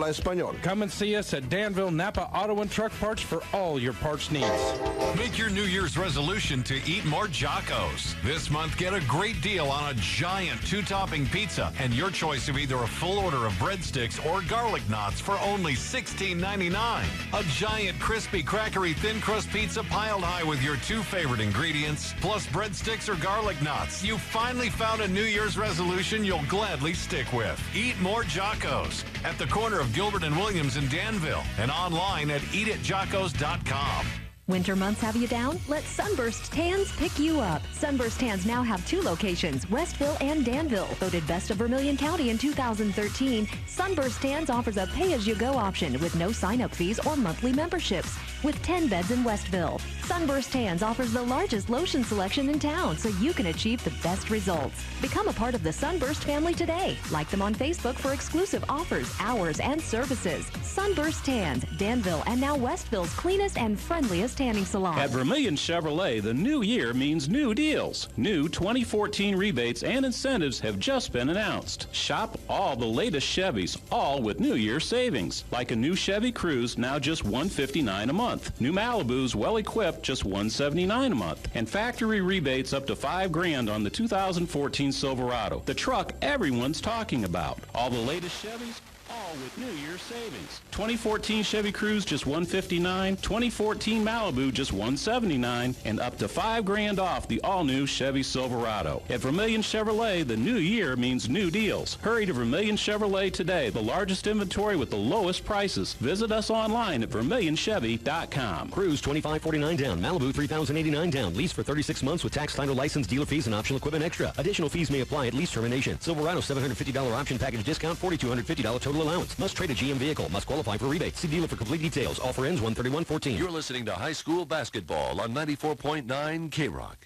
habla español. Come and see us at Danville, Napa Auto and Truck Parts for all your parts needs. Make your New Year's resolution to eat more Jocko's. This month, get a great deal on a giant 2-topping pizza and your choice of either a full order of breadsticks or garlic knots for only $16.99. A giant, crispy, crackery, thin crust pizza piled high with your 2 favorite ingredients, plus breadsticks or garlic knots. You finally found a New Year's resolution you'll gladly stick with. Eat more Jocko's at the corner of Gilbert and Williams in Danville and online at eatitjockos.com. Winter months have you down? Let Sunburst Tans pick you up. Sunburst Tans now have 2 locations, Westville and Danville. Voted Best of Vermilion County in 2013, Sunburst Tans offers a pay-as-you-go option with no sign-up fees or monthly memberships. With 10 beds in Westville, Sunburst Tans offers the largest lotion selection in town so you can achieve the best results. Become a part of the Sunburst family today. Like them on Facebook for exclusive offers, hours, and services. Sunburst Tans, Danville, and now Westville's cleanest and friendliest tanning salon. At Vermilion Chevrolet, the new year means new deals. New 2014 rebates and incentives have just been announced. Shop all the latest Chevys, all with New Year savings. Like a new Chevy Cruze, now just $159 a month. New Malibus, well-equipped, just $179 a month. And factory rebates up to $5,000 on the 2014 Silverado, the truck everyone's talking about. All the latest Chevys, all with New Year savings. 2014 Chevy Cruze just $159, 2014 Malibu just $179, and up to $5,000 off the all-new Chevy Silverado. At Vermilion Chevrolet, the new year means new deals. Hurry to Vermilion Chevrolet today, the largest inventory with the lowest prices. Visit us online at vermilionchevy.com. Cruze $2,549 down, Malibu $3,089 down. Lease for 36 months with tax, title, license, dealer fees, and optional equipment extra. Additional fees may apply at lease termination. Silverado $750 option package discount, $4,250 total allowance. Must trade a GM vehicle. Must qualify for rebates. See dealer for complete details. Offer ends 1/31/14. You're listening to high school basketball on 94.9 K-Rock.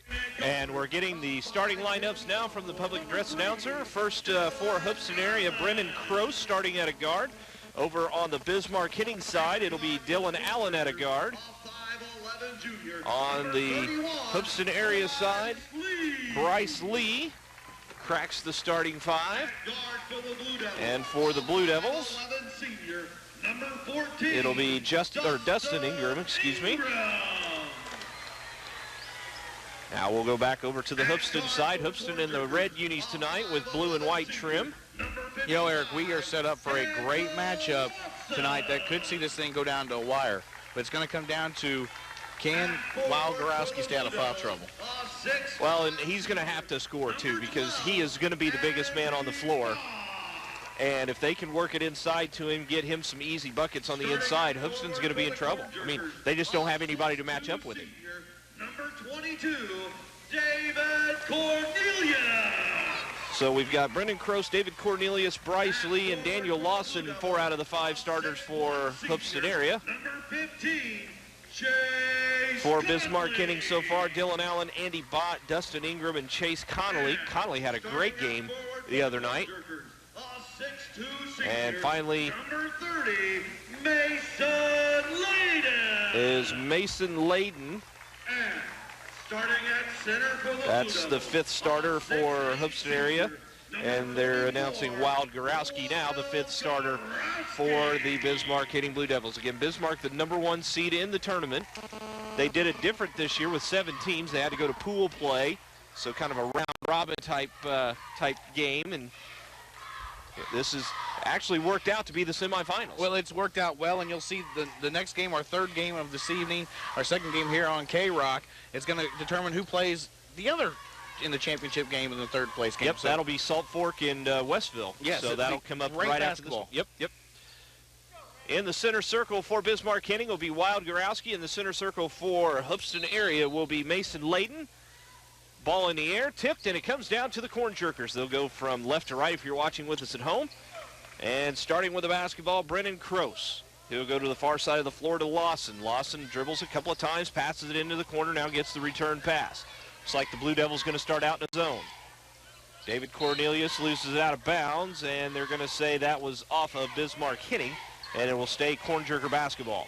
And we're getting the starting lineups now from the public address announcer. First for Hoopeston area, Brennan Croce starting at a guard. Over on the Bismarck hitting side, it'll be Dylan Allen at a guard. On the Hoopeston area side, Bryce Lee cracks the starting 5. And for the Blue Devils, it'll be Dustin Ingram, excuse me. Now we'll go back over to the Hoopeston side. Hoopeston in the red unis tonight with blue and white trim. You know, Eric, we are set up for a great matchup tonight that could see this thing go down to a wire. But it's going to come down to, can Lyle Gorowski stay out of foul trouble? Well, and he's going to have to score, too, because he is going to be the biggest man on the floor. And if they can work it inside to him, get him some easy buckets on the inside, Hoopeston's going to be in trouble. I mean, they just don't have anybody to match up with him. Number 22, David Cornelius. So we've got Brendan Croce, David Cornelius, Bryce Lee, and Daniel Lawson, 4 out of the 5 starters for Hoopeston area. Number 15, for Bismarck innings so far, Dylan Allen, Andy Bott, Dustin Ingram, and Chase Connolly. Connolly had a great game the other night. And finally, number 30, Mason Layden. Is Mason Layden. And starting at center for the That's the 5th starter for Hoopeston area. And they're announcing Wild Gorowski now, the 5th starter for the Bismarck hitting Blue Devils. Again, Bismarck, the number 1 seed in the tournament. They did it different this year with 7 teams. They had to go to pool play, so kind of a round-robin type game. And this has actually worked out to be the semifinals. Well, it's worked out well, and you'll see the next game, our 3rd game of this evening, our 2nd game here on K-Rock, is going to determine who plays the other in the championship game in the 3rd place game. Yep, so that'll be Salt Fork and Westville. Yes, so that'll come up right basketball. after this. Yep. In the center circle for Bismarck hitting will be Wild Gorowski. In the center circle for Hoopeston area will be Mason Layden. Ball in the air, tipped, and it comes down to the Corn Jerkers. They'll go from left to right if you're watching with us at home. And starting with the basketball, Brennan Croce. He'll go to the far side of the floor to Lawson. Lawson dribbles a couple of times, passes it into the corner, now gets the return pass. Looks like the Blue Devils going to start out in a zone. David Cornelius loses it out of bounds, and they're going to say that was off of Bismarck hitting, and it will stay Corn Jerker basketball.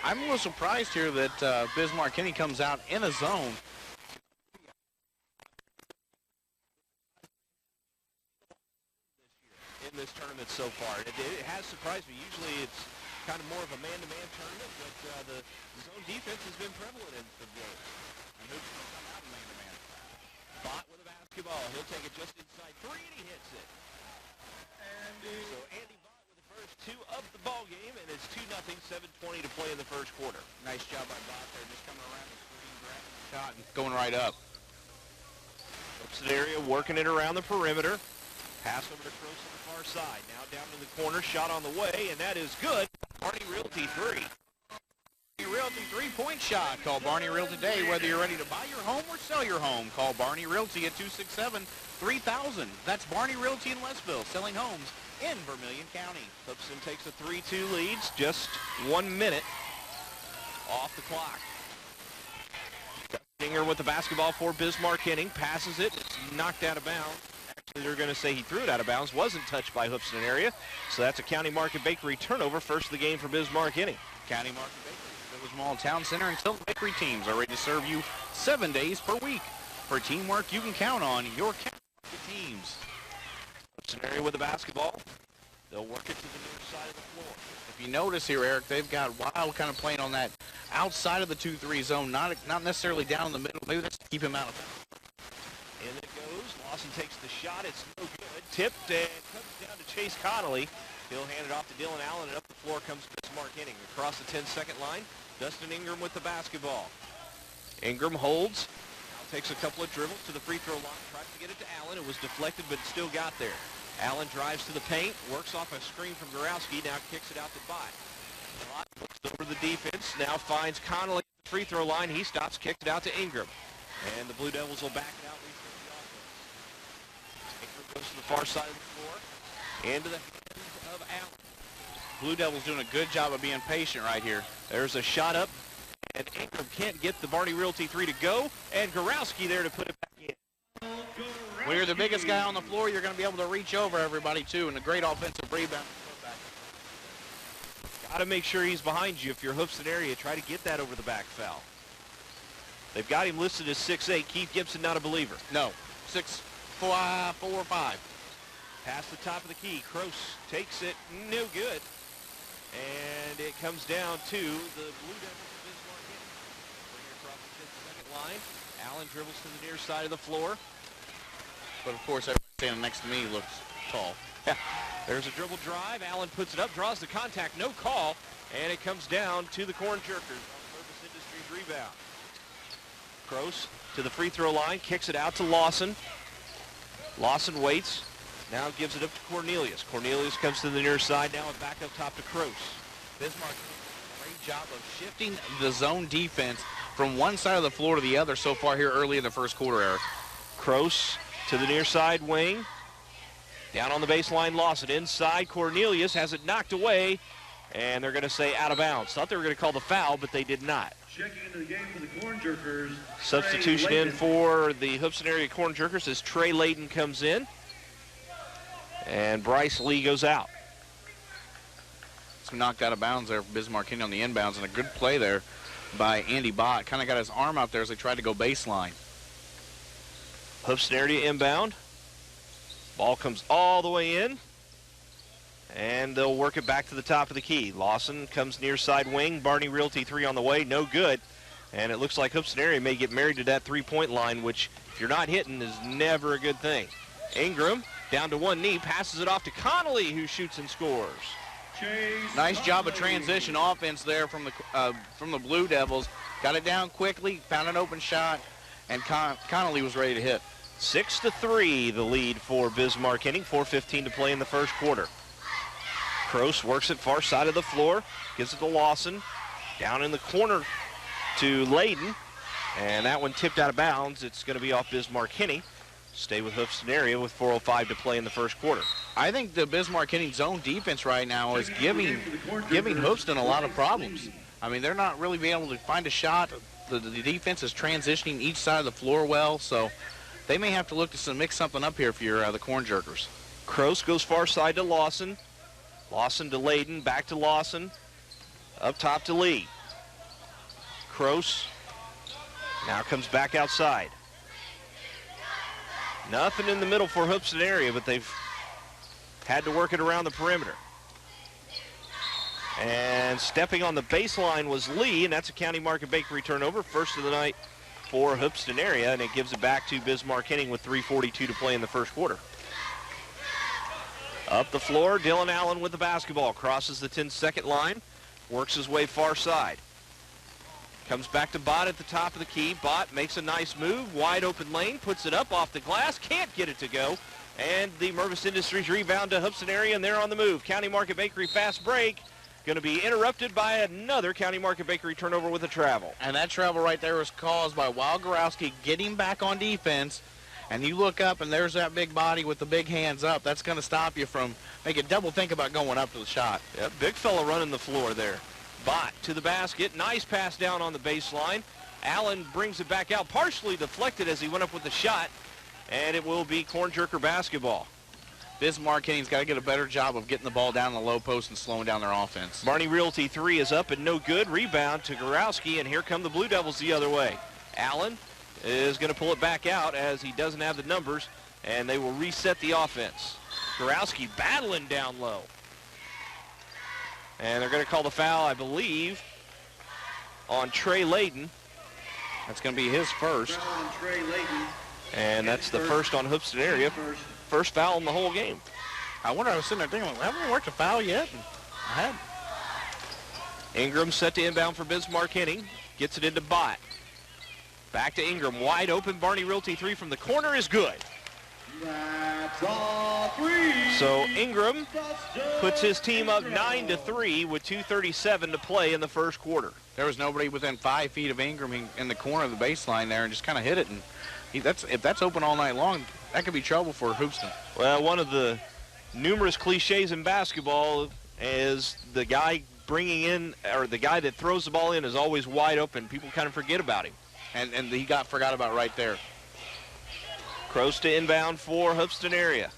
I'm a little surprised here that Bismarck hitting comes out in a zone. in this tournament so far. It has surprised me. Usually it's kind of more of a man-to-man tournament, but the zone defense has been prevalent in some games. And who's going to come out man-to-man? Bott with a basketball. He'll take it just inside 3, and he hits it. So Andy Bott with the first 2 of the ball game, and it's 2-0, 7:20 to play in the first quarter. Nice job by Bott there, just coming around the screen, grabbing the shot, and going right up. Upset area working it around the perimeter. Pass over to Croce on the far side. Now down to the corner, shot on the way, and that is good. Barney Realty 3. Realty 3-point shot. Call Barney Realty today whether you're ready to buy your home or sell your home. Call Barney Realty at 267-3000. That's Barney Realty in Westville, selling homes in Vermilion County. Hubson takes a 3-2 lead, just 1 minute off the clock. Ingram with the basketball for Bismarck Henning, passes it, it's knocked out of bounds. Actually, they're going to say he threw it out of bounds, wasn't touched by Hoopston area. So that's a County Market Bakery turnover, first of the game for Bismarck Henning. County Market Bakery, Village Mall Town Center, and Tilton Bakery teams are ready to serve you 7 days per week. For teamwork you can count on, your County Market teams. Hoopston area with the basketball. They'll work it to the near side of the floor. If you notice here, Eric, they've got Wild kind of playing on that outside of the 2-3 zone, not necessarily down in the middle. Maybe that's to keep him out of bounds. In it goes. Lawson takes the shot. It's no good. Tipped and comes down to Chase Connolly. He'll hand it off to Dylan Allen, and up the floor comes Bismarck Henning. Across the 10-second line, Dustin Ingram with the basketball. Ingram holds. Now takes a couple of dribbles to the free throw line. Tries to get it to Allen. It was deflected, but still got there. Allen drives to the paint, works off a screen from Gorowski, now kicks it out to Bott. Bott looks over the defense, now finds Connolly at the free throw line. He stops, kicks it out to Ingram. And the Blue Devils will back it out, restart the offense. Ingram goes to the far side of the floor, into the hands of Allen. Blue Devils doing a good job of being patient right here. There's a shot up, and Ingram can't get the Barney Realty 3 to go, and Gorowski there to put it back in. When you're the biggest guy on the floor, you're going to be able to reach over everybody, too, and a great offensive rebound. Got to make sure he's behind you if you're Hoopston area. Try to get that over the back foul. They've got him listed as 6'8". Keith Gibson, not a believer. No, 6'4", 5. Past the top of the key. Croce takes it. No good. And it comes down to the Blue Devils of Bismarck Henning. Bring it across the 10-second line. Allen dribbles to the near side of the floor. But, of course, everybody standing next to me looks tall. There's a dribble drive. Allen puts it up, draws the contact, no call, and it comes down to the Corn Jerkers on Purvis Industries rebound. Croce to the free throw line, kicks it out to Lawson. Lawson waits, now gives it up to Cornelius. Cornelius comes to the near side, now back up top to Croce. Bismarck doing a great job of shifting the zone defense from one side of the floor to the other so far here early in the first quarter, Eric. Croce to the near side wing. Down on the baseline, Lawson. Inside, Cornelius has it knocked away, and they're going to say out of bounds. Thought they were going to call the foul, but they did not. Checking into the game for the Corn Jerkers. Substitution in for the Hoopston area Corn Jerkers as Trey Layton comes in, and Bryce Lee goes out. It's knocked out of bounds there for Bismarck Henning on the inbounds, and a good play there by Andy Bott. Kind of got his arm out there as they tried to go baseline. Hoopston area inbound. Ball comes all the way in, and they'll work it back to the top of the key. Lawson comes near side wing. Barney Realty 3 on the way, no good. And it looks like Hoopston area may get married to that three-point line, which, if you're not hitting, is never a good thing. Ingram down to one knee, passes it off to Connolly, who shoots and scores. Nice job of transition offense there from the Blue Devils. Got it down quickly, found an open shot, and Connolly was ready to hit. 6-3, the lead for Bismarck Henning. 4:15 to play in the first quarter. Croce works it far side of the floor, gives it to Lawson. Down in the corner to Layden, and that one tipped out of bounds. It's going to be off Bismarck Henning. Stay with Hoopston area with 4:05 to play in the first quarter. I think the Bismarck Henning zone defense right now is giving Hoopston a lot of problems. I mean, they're not really being able to find a shot. The defense is transitioning each side of the floor well, so they may have to look to mix something up here for your the Corn Jerkers. Croce goes far side to Lawson. Lawson to Layden, back to Lawson. Up top to Lee. Croce now comes back outside. Nothing in the middle for Hoopston area, but they've Had to work it around the perimeter. And stepping on the baseline was Lee, and that's a County Market Bakery turnover, first of the night for Hoopeston area, and it gives it back to Bismarck Henning with 3:42 to play in the first quarter. Up the floor, Dylan Allen with the basketball, crosses the 10-second line, works his way far side. Comes back to Bott at the top of the key. Bott makes a nice move, wide open lane, puts it up off the glass, can't get it to go. And the Mervis Industries rebound to Hoopeston area, and they're on the move. County Market Bakery fast break. Going to be interrupted by another County Market Bakery turnover with a travel. And that travel right there was caused by Wild Gorowski getting back on defense. And you look up, and there's that big body with the big hands up. That's going to stop you from making double think about going up to the shot. Yep, big fella running the floor there. Bott to the basket. Nice pass down on the baseline. Allen brings it back out, partially deflected as he went up with the shot. And it will be Corn Jerker basketball. Bismarck Henning's got to get a better job of getting the ball down the low post and slowing down their offense. Barney Realty 3 is up and no good. Rebound to Gorowski, and here come the Blue Devils the other way. Allen is going to pull it back out as he doesn't have the numbers, and they will reset the offense. Gorowski battling down low. And they're going to call the foul, I believe, on Trey Layden. That's going to be his first. And that's the first on Hoopeston area. First foul in the whole game. I wonder, I was sitting there thinking, haven't we worked a foul yet? And I had. Ingram set to inbound for Bismarck Henning. Gets it into Bott. Back to Ingram. Wide open. Barney Realty 3 from the corner is good. That's all three. So Ingram puts his team up 9-3 with 2:37 to play in the first quarter. There was nobody within 5 feet of Ingram in the corner of the baseline there, and just kind of hit it. And if that's open all night long, that could be trouble for Hoopeston. Well, one of the numerous cliches in basketball is the guy bringing in, or the guy that throws the ball in is always wide open. People kind of forget about him. And he got forgot about right there. Crows to inbound for Hoopeston area.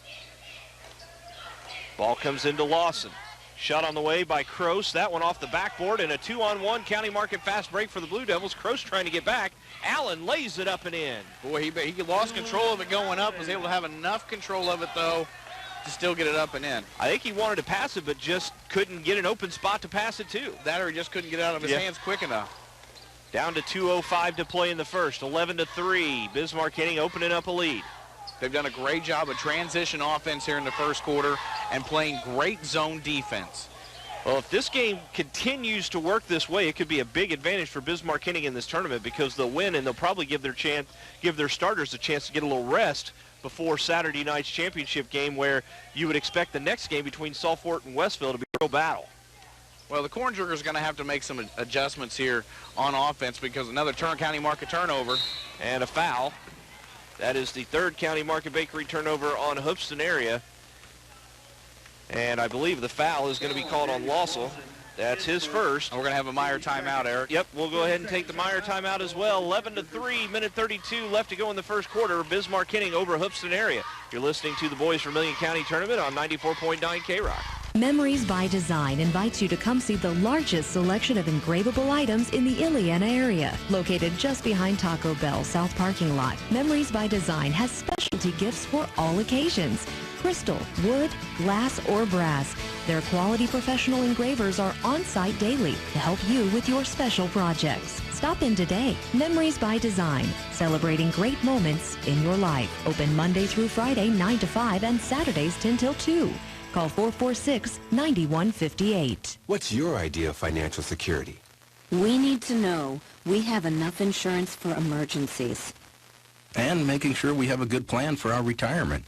Ball comes into Lawson. Shot on the way by Kroos. That one off the backboard, and a 2-on-1 County Market fast break for the Blue Devils. Kroos trying to get back. Allen lays it up and in. Boy, he lost control of it going up. Was able to have enough control of it, though, to still get it up and in. I think he wanted to pass it, but just couldn't get an open spot to pass it to. That or he just couldn't get it out of his hands quick enough. Down to 2:05 to play in the first. 11-3. Bismarck Henning opening up a lead. They've done a great job of transition offense here in the first quarter and playing great zone defense. Well, if this game continues to work this way, it could be a big advantage for Bismarck Henning in this tournament because they'll win and they'll probably give their starters a chance to get a little rest before Saturday night's championship game, where you would expect the next game between Salford and Westville to be a real battle. Well, the Corn Jerkers are going to have to make some adjustments here on offense because another County Market turnover. And a foul. That is the third County Market Bakery turnover on Hoopeston area. And I believe the foul is going to be called on Lossell. That's his first. And we're going to have a Meyer timeout, Eric. Yep, we'll go ahead and take the Meyer timeout as well. 11-3, minute 32 left to go in the first quarter. Bismarck Henning over Hoopeston area. You're listening to the Boys Vermilion County Tournament on 94.9 K-Rock. Memories by Design invites you to come see the largest selection of engravable items in the Illiana area. Located just behind Taco Bell South Parking Lot, Memories by Design has specialty gifts for all occasions. Crystal, wood, glass, or brass. Their quality professional engravers are on site daily to help you with your special projects. Stop in today. Memories by Design, celebrating great moments in your life. Open Monday through Friday 9 to 5 and Saturdays 10 till 2. Call 446-9158. What's your idea of financial security? We need to know we have enough insurance for emergencies. And making sure we have a good plan for our retirement.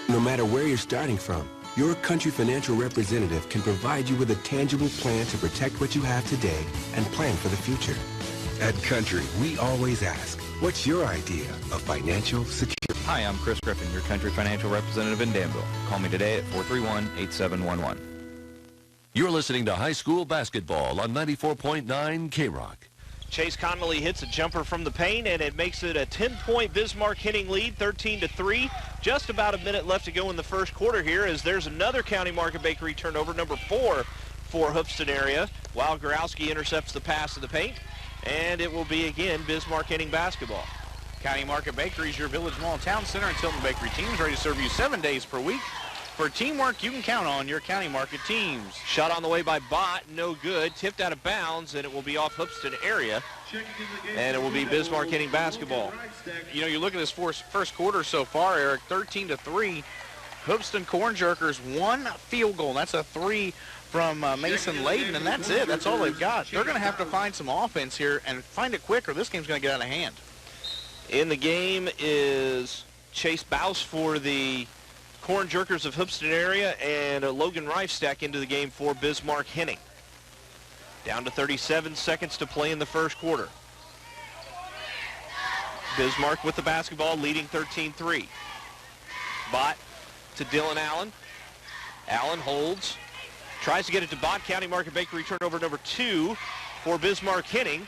No matter where you're starting from, your Country Financial representative can provide you with a tangible plan to protect what you have today and plan for the future. At Country, we always ask, what's your idea of financial security? Hi, I'm Chris Griffin, your Country Financial representative in Danville. Call me today at 431-8711. You're listening to high school basketball on 94.9 K-Rock. Chase Connolly hits a jumper from the paint, and it makes it a 10-point Bismarck Henning lead, 13-3. Just about a minute left to go in the first quarter here, as there's another County Market Bakery turnover, number 4 for Hoopeston area. Wild Gorowski intercepts the pass to the paint, and it will be again Bismarck Henning basketball. County Market Bakery is your Village Mall Town Center and Tilton Bakery teams ready to serve you 7 days per week. For teamwork, you can count on your county market teams. Shot on the way by Bott, no good. Tipped out of bounds, and it will be off Hoopeston area. And it will be Bismarck hitting basketball. You know, you look at this first quarter so far, Eric, 13-3. Hoopeston Corn Jerkers, 1 field goal. That's a 3 from Mason Layton, and that's it. That's all they've got. They're going to have to find some offense here and find it quick, or this game's going to get out of hand. In the game is Chase Bouse for the Corn Jerkers of Hoopeston area, and Logan Reifstack into the game for Bismarck Henning. Down to 37 seconds to play in the first quarter. Bismarck with the basketball, leading 13-3. Bott to Dylan Allen. Allen holds, tries to get it to Bott. County Market Bakery turnover number 2 for Bismarck Henning.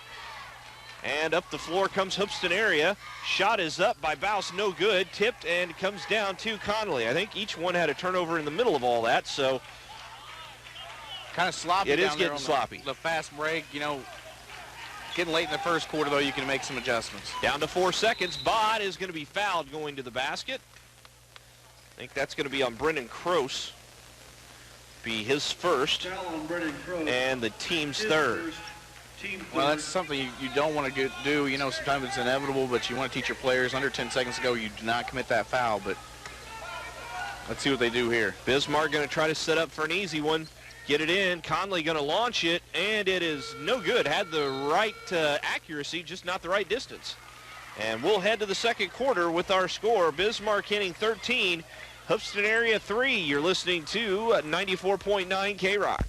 And up the floor comes Hoopeston area. Shot is up by Bouse, no good. Tipped and comes down to Connolly. I think each one had a turnover in the middle of all that, so kind of sloppy. It is down there getting on sloppy. The fast break, you know, getting late in the first quarter, though, you can make some adjustments. Down to 4 seconds. Bott is going to be fouled going to the basket. I think that's going to be on Brendan Kroos. Be his first and the team's third. Well, that's something you don't want to do. You know, sometimes it's inevitable, but you want to teach your players under 10 seconds ago, you do not commit that foul, but let's see what they do here. Bismarck going to try to set up for an easy one. Get it in. Conley going to launch it, and it is no good. Had the right accuracy, just not the right distance. And we'll head to the second quarter with our score. Bismarck Henning 13, Hoopeston area 3. You're listening to 94.9 K-Rock.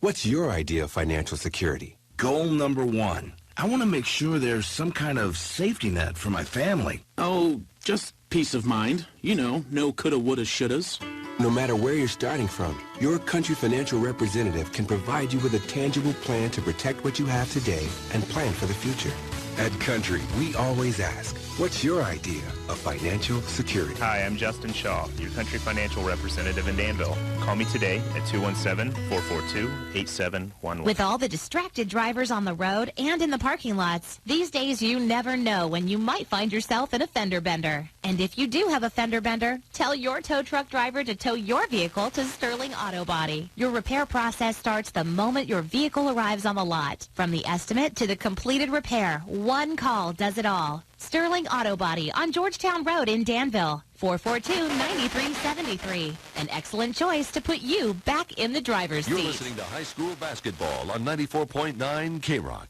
What's your idea of financial security? Goal number 1. I want to make sure there's some kind of safety net for my family. Oh, just peace of mind. You know, no coulda, woulda, shouldas. No matter where you're starting from, your Country Financial representative can provide you with a tangible plan to protect what you have today and plan for the future. At Country, we always ask, what's your idea of financial security? Hi, I'm Justin Shaw, your Country Financial representative in Danville. Call me today at 217-442-8711. With all the distracted drivers on the road and in the parking lots, these days you never know when you might find yourself in a fender bender. And if you do have a fender bender, tell your tow truck driver to tow your vehicle to Sterling Auto Body. Your repair process starts the moment your vehicle arrives on the lot. From the estimate to the completed repair, one call does it all. Sterling Auto Body on Georgetown Road in Danville. 442-9373. An excellent choice to put you back in the driver's seat. You're listening to High School Basketball on 94.9 K-Rock.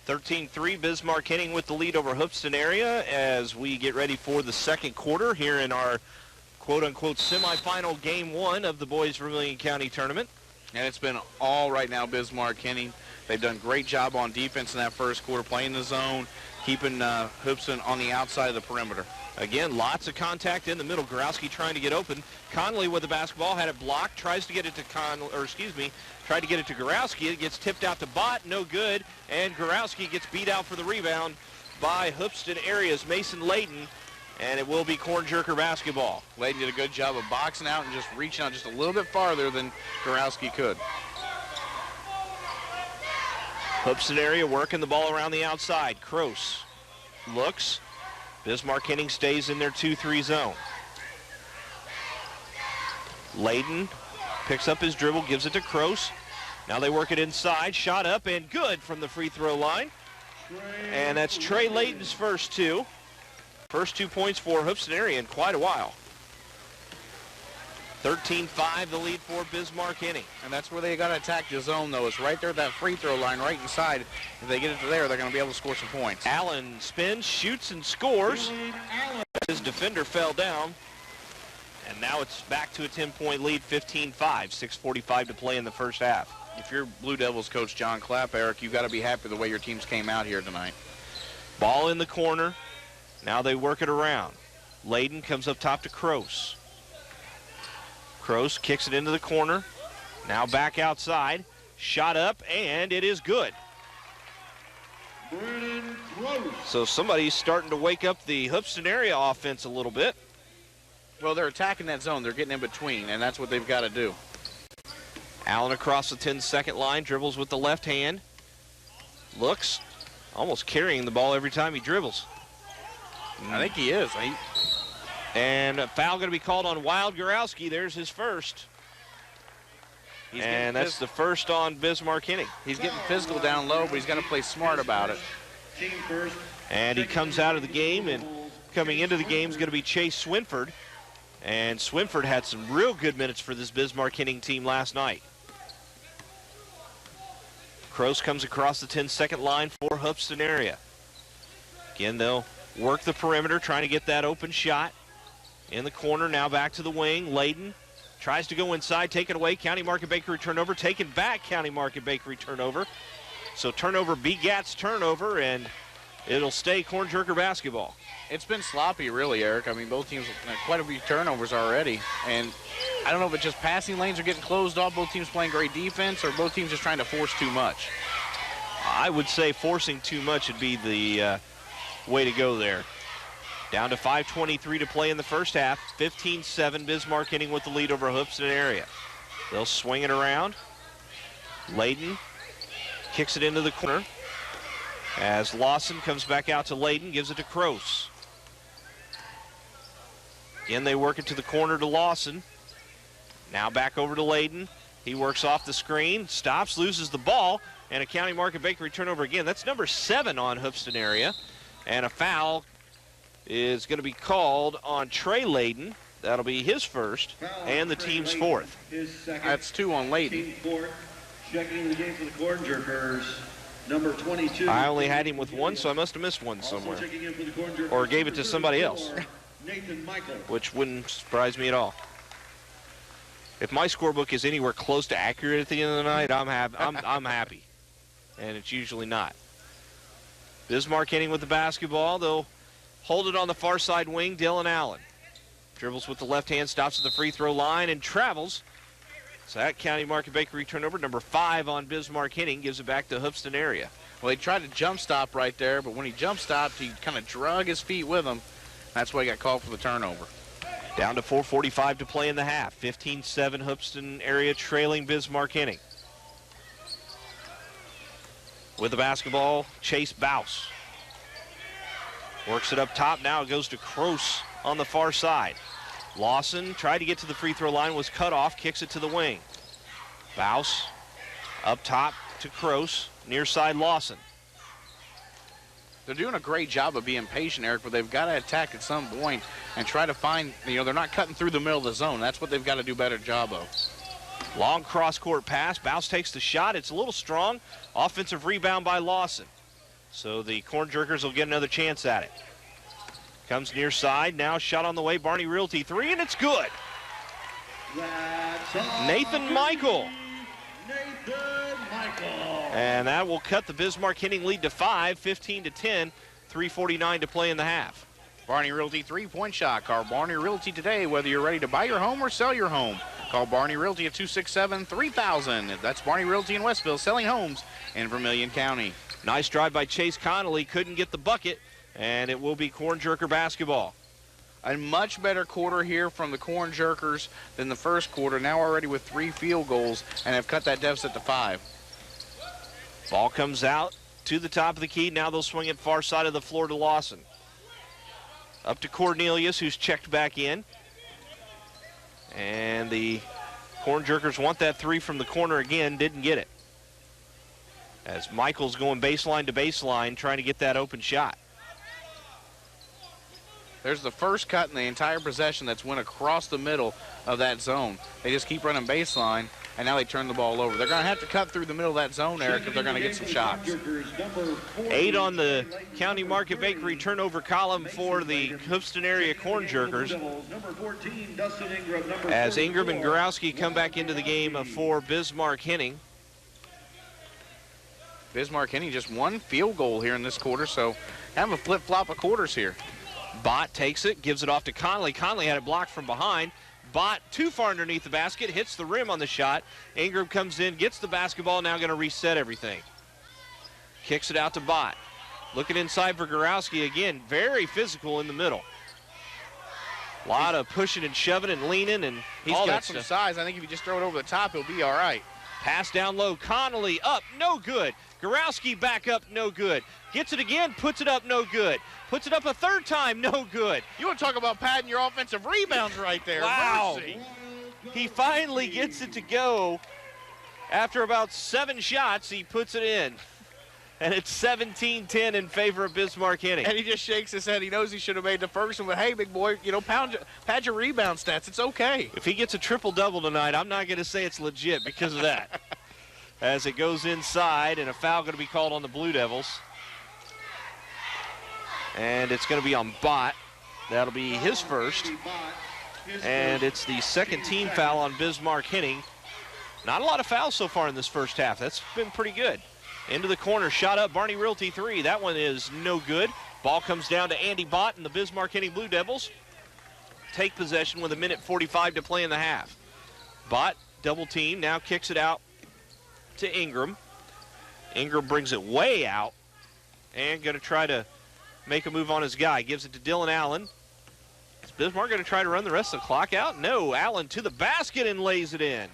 13-3, Bismarck Henning with the lead over Hoopeston area as we get ready for the second quarter here in our quote-unquote semifinal game 1 of the Boys Vermilion County Tournament. And it's been all right now, Bismarck Henning. They've done a great job on defense in that first quarter, playing the zone, keeping Hoopeston on the outside of the perimeter. Again, lots of contact in the middle. Gorowski trying to get open. Conley with the basketball, had it blocked, tries to get it to tried to get it to Gorowski. It gets tipped out to Bott, no good, and Gorowski gets beat out for the rebound by Hoopeston area's Mason Layton, and it will be Corn Jerker basketball. Layton did a good job of boxing out and just reaching out just a little bit farther than Gorowski could. Hoopeston area working the ball around the outside. Kroos looks. Bismarck Henning stays in their 2-3 zone. Layton picks up his dribble, gives it to Kroos. Now they work it inside. Shot up and good from the free throw line. And that's Trey Layton's first 2. First 2 points for Hoopeston area in quite a while. 13-5 the lead for Bismarck Henning. And that's where they got to attack the zone, though. It's right there at that free throw line, right inside. If they get it to there, they're going to be able to score some points. Allen spins, shoots, and scores. His defender fell down. And now it's back to a 10-point lead, 15-5, 6:45 to play in the first half. If you're Blue Devils coach John Clapp, Eric, you've got to be happy the way your teams came out here tonight. Ball in the corner. Now they work it around. Layden comes up top to Kroos. Kroos kicks it into the corner. Now back outside. Shot up, and it is good. So somebody's starting to wake up the Hoopeston area offense a little bit. Well, they're attacking that zone. They're getting in between, and that's what they've got to do. Allen across the 10-second line, dribbles with the left hand. Looks, almost carrying the ball every time he dribbles. I think he is. And a foul going to be called on Wild Gorowski. There's his first. And that's the first on Bismarck Henning. He's getting physical down low, but he's got to play smart about it. And he comes out of the game, and coming into the game is going to be Chase Swinford. And Swinford had some real good minutes for this Bismarck Henning team last night. Kroos comes across the 10-second line for Hoopston area. Again, they'll work the perimeter, trying to get that open shot. In the corner, now back to the wing. Layden tries to go inside, taken away. County Market Bakery turnover, taken back. County Market Bakery turnover. So turnover begats turnover, and it'll stay Corn Jerker basketball. It's been sloppy, really, Eric. I mean, both teams quite a few turnovers already. And I don't know if it's just passing lanes are getting closed off, both teams playing great defense, or both teams just trying to force too much. I would say forcing too much would be the way to go there. Down to 5:23 to play in the first half. 15-7, Bismarck Henning with the lead over Hoopston area. They'll swing it around. Layden kicks it into the corner as Lawson comes back out to Layden, gives it to Kroos. Again, they work it to the corner to Lawson. Now back over to Layden. He works off the screen, stops, loses the ball, and a County Market Bakery turnover again. That's number 7 on Hoopston area. And a foul is going to be called on Trey Layden. That'll be his first and the team's fourth. That's 2 on Layden. Checking the game for the Corn Jerkers, number 22. I only had him with 1, so I must have missed one somewhere. Or gave it to somebody else, Nathan Michael. which wouldn't surprise me at all. If my scorebook is anywhere close to accurate at the end of the night, I'm happy. And it's usually not. Bismarck Henning with the basketball. They'll hold it on the far side wing. Dylan Allen dribbles with the left hand, stops at the free throw line, and travels. So that County Market Bakery turnover, number 5 on Bismarck Henning, gives it back to Hoopston area. Well, he tried to jump stop right there, but when he jump stopped, he kind of drug his feet with him. That's why he got called for the turnover. Down to 4:45 to play in the half. 15-7 Hoopston area trailing Bismarck Henning. With the basketball, Chase Bouse. Works it up top. Now it goes to Kroos on the far side. Lawson tried to get to the free throw line, was cut off, kicks it to the wing. Bouse up top to Kroos, near side Lawson. They're doing a great job of being patient, Eric, but they've got to attack at some point and try to find, they're not cutting through the middle of the zone. That's what they've got to do a better job of. Long cross-court pass. Bouse takes the shot. It's a little strong. Offensive rebound by Lawson. So the Corn Jerkers will get another chance at it. Comes near side. Now shot on the way. Barney Realty 3, and it's good. Nathan Michael. And that will cut the Bismarck Henning lead to 5, 15-10, 3:49 to play in the half. Barney Realty 3-point shot. Call Barney Realty today, whether you're ready to buy your home or sell your home. Call Barney Realty at 267-3000. That's Barney Realty in Westville, selling homes in Vermilion County. Nice drive by Chase Connolly. Couldn't get the bucket, and it will be Corn Jerker basketball. A much better quarter here from the Corn Jerkers than the first quarter. Now already with 3 field goals and have cut that deficit to 5. Ball comes out to the top of the key. Now they'll swing it far side of the floor to Lawson. Up to Cornelius, who's checked back in. And the Corn Jerkers want that 3 from the corner again. Didn't get it. As Michael's going baseline to baseline, trying to get that open shot. There's the first cut in the entire possession that's went across the middle of that zone. They just keep running baseline, and now they turn the ball over. They're going to have to cut through the middle of that zone, Eric, if they're going to get some shots. 8 on the County Market Bakery turnover column for the Hoopston area Corn Jerkers. As Ingram and Gorowski come back into the game for Bismarck Henning. Bismarck Henning just 1 field goal here in this quarter, so have a flip-flop of quarters here. Bott takes it, gives it off to Conley. Conley had it blocked from behind. Bott too far underneath the basket, hits the rim on the shot. Ingram comes in, gets the basketball, now going to reset everything. Kicks it out to Bott. Looking inside for Gorowski again, very physical in the middle. A lot of pushing and shoving and leaning and he's all got that some stuff. size. I think if you just throw it over the top, he'll be all right. Pass down low. Connolly up, no good. Gorowski back up, no good. Gets it again, puts it up, no good. Puts it up a third time, no good. You want to talk about padding your offensive rebounds right there. Wow. Mercy. He finally gets it to go. After about 7 shots, he puts it in. And it's 17-10 in favor of Bismarck-Henning. And he just shakes his head. He knows he should have made the first one, but hey, big boy, pad your rebound stats. It's okay. If he gets a triple-double tonight, I'm not going to say it's legit because of that. As it goes inside, and a foul going to be called on the Blue Devils. And it's going to be on Bott. That'll be his first. And it's the second team foul on Bismarck-Henning. Not a lot of fouls so far in this first half. That's been pretty good. Into the corner, shot up, Barney Realty 3. That one is no good. Ball comes down to Andy Bott and the Bismarck-Henning Blue Devils take possession with 1:45 to play in the half. Bott, double team, now kicks it out to Ingram. Ingram brings it way out and going to try to make a move on his guy. Gives it to Dylan Allen. Is Bismarck going to try to run the rest of the clock out? No, Allen to the basket and lays it in.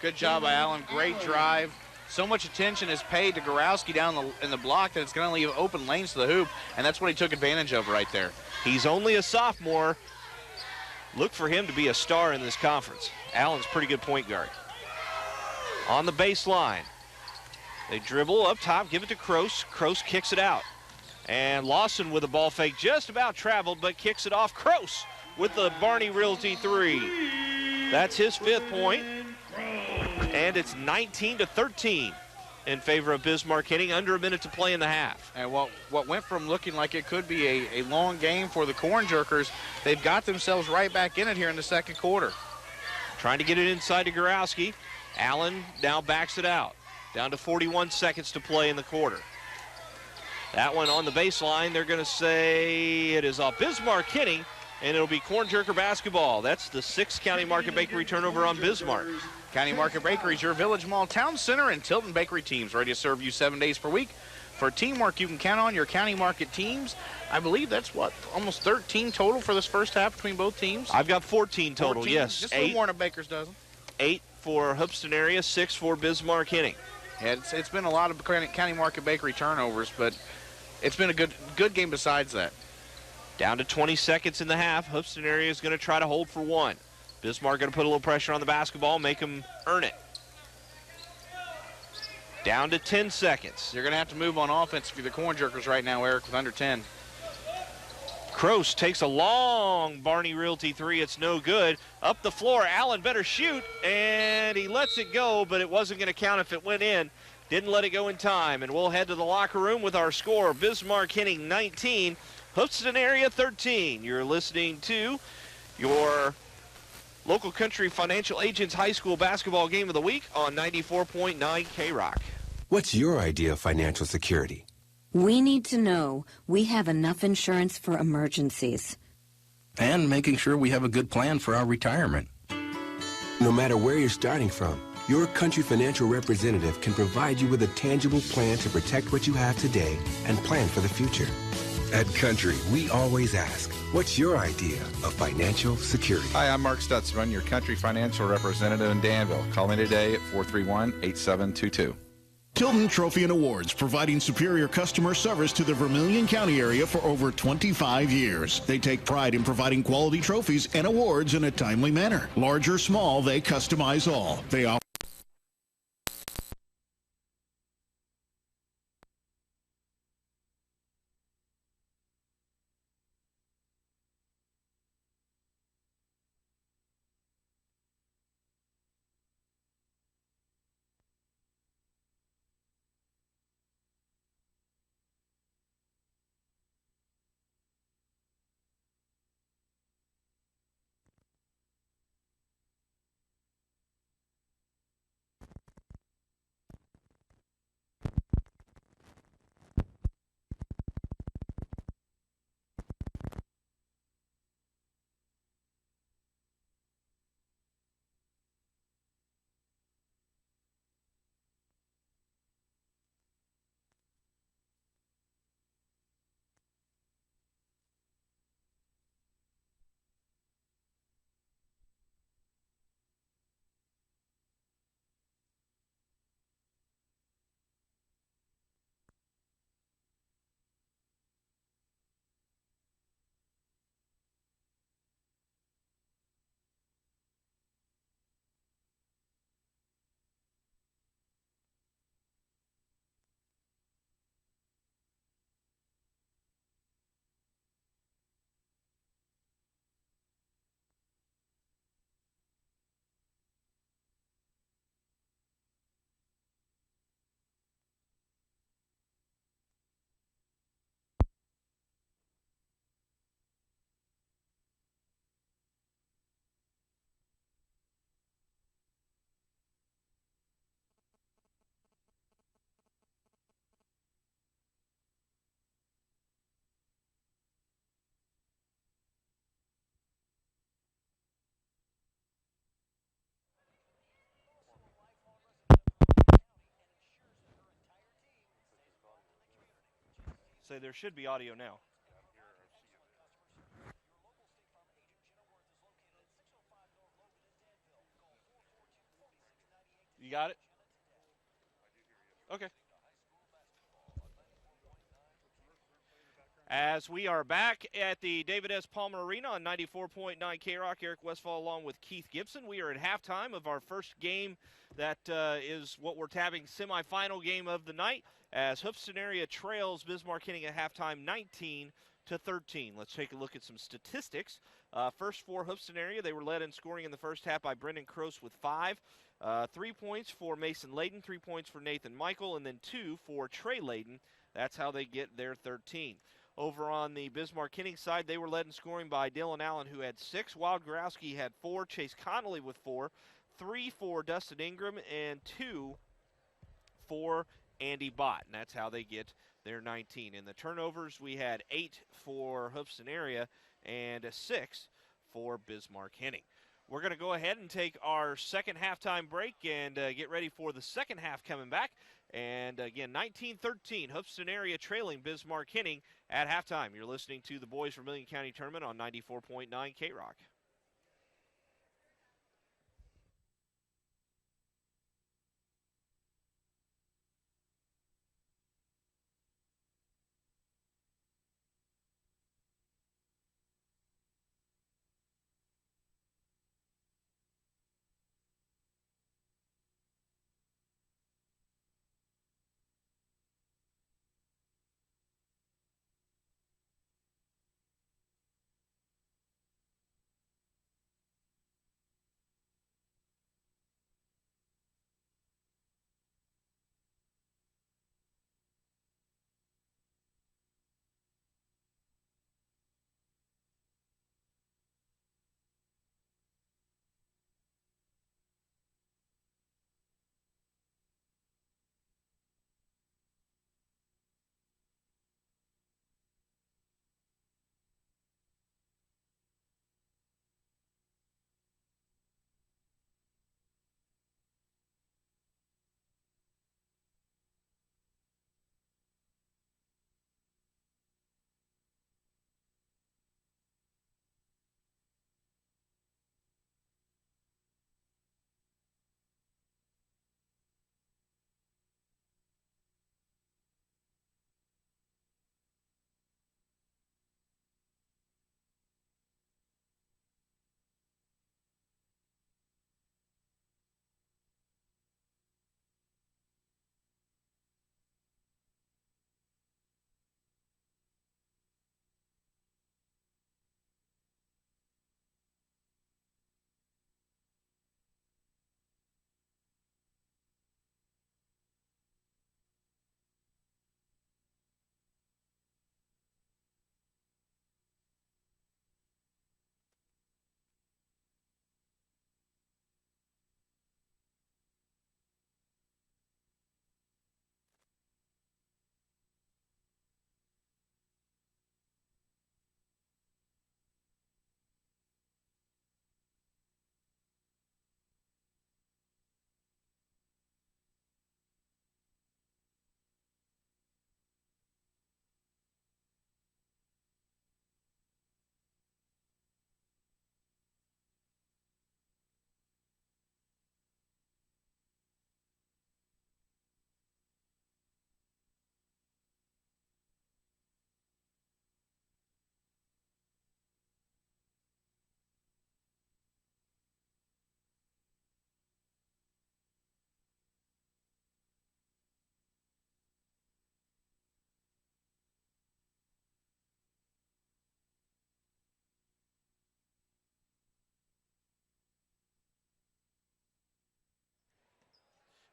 Good job by Allen, great drive. So much attention is paid to Gorowski down in the block that it's going to leave open lanes to the hoop, and that's what he took advantage of right there. He's only a sophomore. Look for him to be a star in this conference. Allen's pretty good point guard. On the baseline, they dribble up top, give it to Kroos. Kroos kicks it out. And Lawson with a ball fake, just about traveled, but kicks it off. Kroos with the Barney Realty 3. That's his 5th point. And it's 19-13 in favor of Bismarck-Henning, under a minute to play in the half. And what went from looking like it could be a long game for the Corn Jerkers, they've got themselves right back in it here in the second quarter. Trying to get it inside to Gorowski. Allen now backs it out. Down to 41 seconds to play in the quarter. That one on the baseline, they're going to say it is off Bismarck-Henning, and it'll be Corn Jerker basketball. That's the 6th County Market Bakery turnover on Bismarck. County Market Bakery is your Village Mall Town Center and Tilton Bakery teams, ready to serve you 7 days per week. For teamwork, you can count on your County Market teams. I believe that's almost 13 total for this first half between both teams. I've got 14 total, 14, yes. Just a little more than a baker's dozen. 8 for Hoopeston area, 6 for Bismarck-Henning. Yeah, it's been a lot of County Market Bakery turnovers, but it's been a good game besides that. Down to 20 seconds in the half. Hoopeston area is going to try to hold for one. Bismarck going to put a little pressure on the basketball, make him earn it. Down to 10 seconds. You're going to have to move on offense if you're the Corn Jerkers right now, Eric, with under 10. Kroos takes a long Barney Realty 3. It's no good. Up the floor, Allen better shoot, and he lets it go, but it wasn't going to count if it went in. Didn't let it go in time, and we'll head to the locker room with our score. Bismarck-Henning 19, Hoopeston area 13. You're listening to your local Country Financial Agents High School basketball game of the week on 94.9 K-Rock. What's your idea of financial security? We need to know we have enough insurance for emergencies. And making sure we have a good plan for our retirement. No matter where you're starting from, your Country Financial representative can provide you with a tangible plan to protect what you have today and plan for the future. At Country, we always ask, what's your idea of financial security? Hi, I'm Mark Stutzman, your Country Financial representative in Danville. Call me today at 431-8722. Tilton Trophy and Awards, providing superior customer service to the Vermilion County area for over 25 years. They take pride in providing quality trophies and awards in a timely manner. Large or small, they customize all. They offer Say there should be audio now. You got it? Okay. As we are back at the David S. Palmer Arena on 94.9 K-Rock, Eric Westfall along with Keith Gibson. We are at halftime of our first game that is what we're tabbing semifinal game of the night as Hoopeston area trails Bismarck-Henning at halftime 19-13. Let's take a look at some statistics. First for Hoopeston area, they were led in scoring in the first half by Brendan Cross with 5. 3 points for Mason Layden, 3 points for Nathan Michael, and then 2 for Trey Layden. That's how they get their 13. Over on the Bismarck-Henning side, they were led in scoring by Dylan Allen, who had 6. Wild Gorowski had 4. Chase Connolly with 4. 3 for Dustin Ingram, and 2 for Andy Bott. And that's how they get their 19. In the turnovers, we had 8 for Hoopeston area and 6 for Bismarck-Henning. We're going to go ahead and take our second halftime break and get ready for the second half coming back. And again, 19-13, Hoopeston area trailing Bismarck-Henning at halftime. You're listening to the Boys Vermilion County Tournament on 94.9 K-Rock.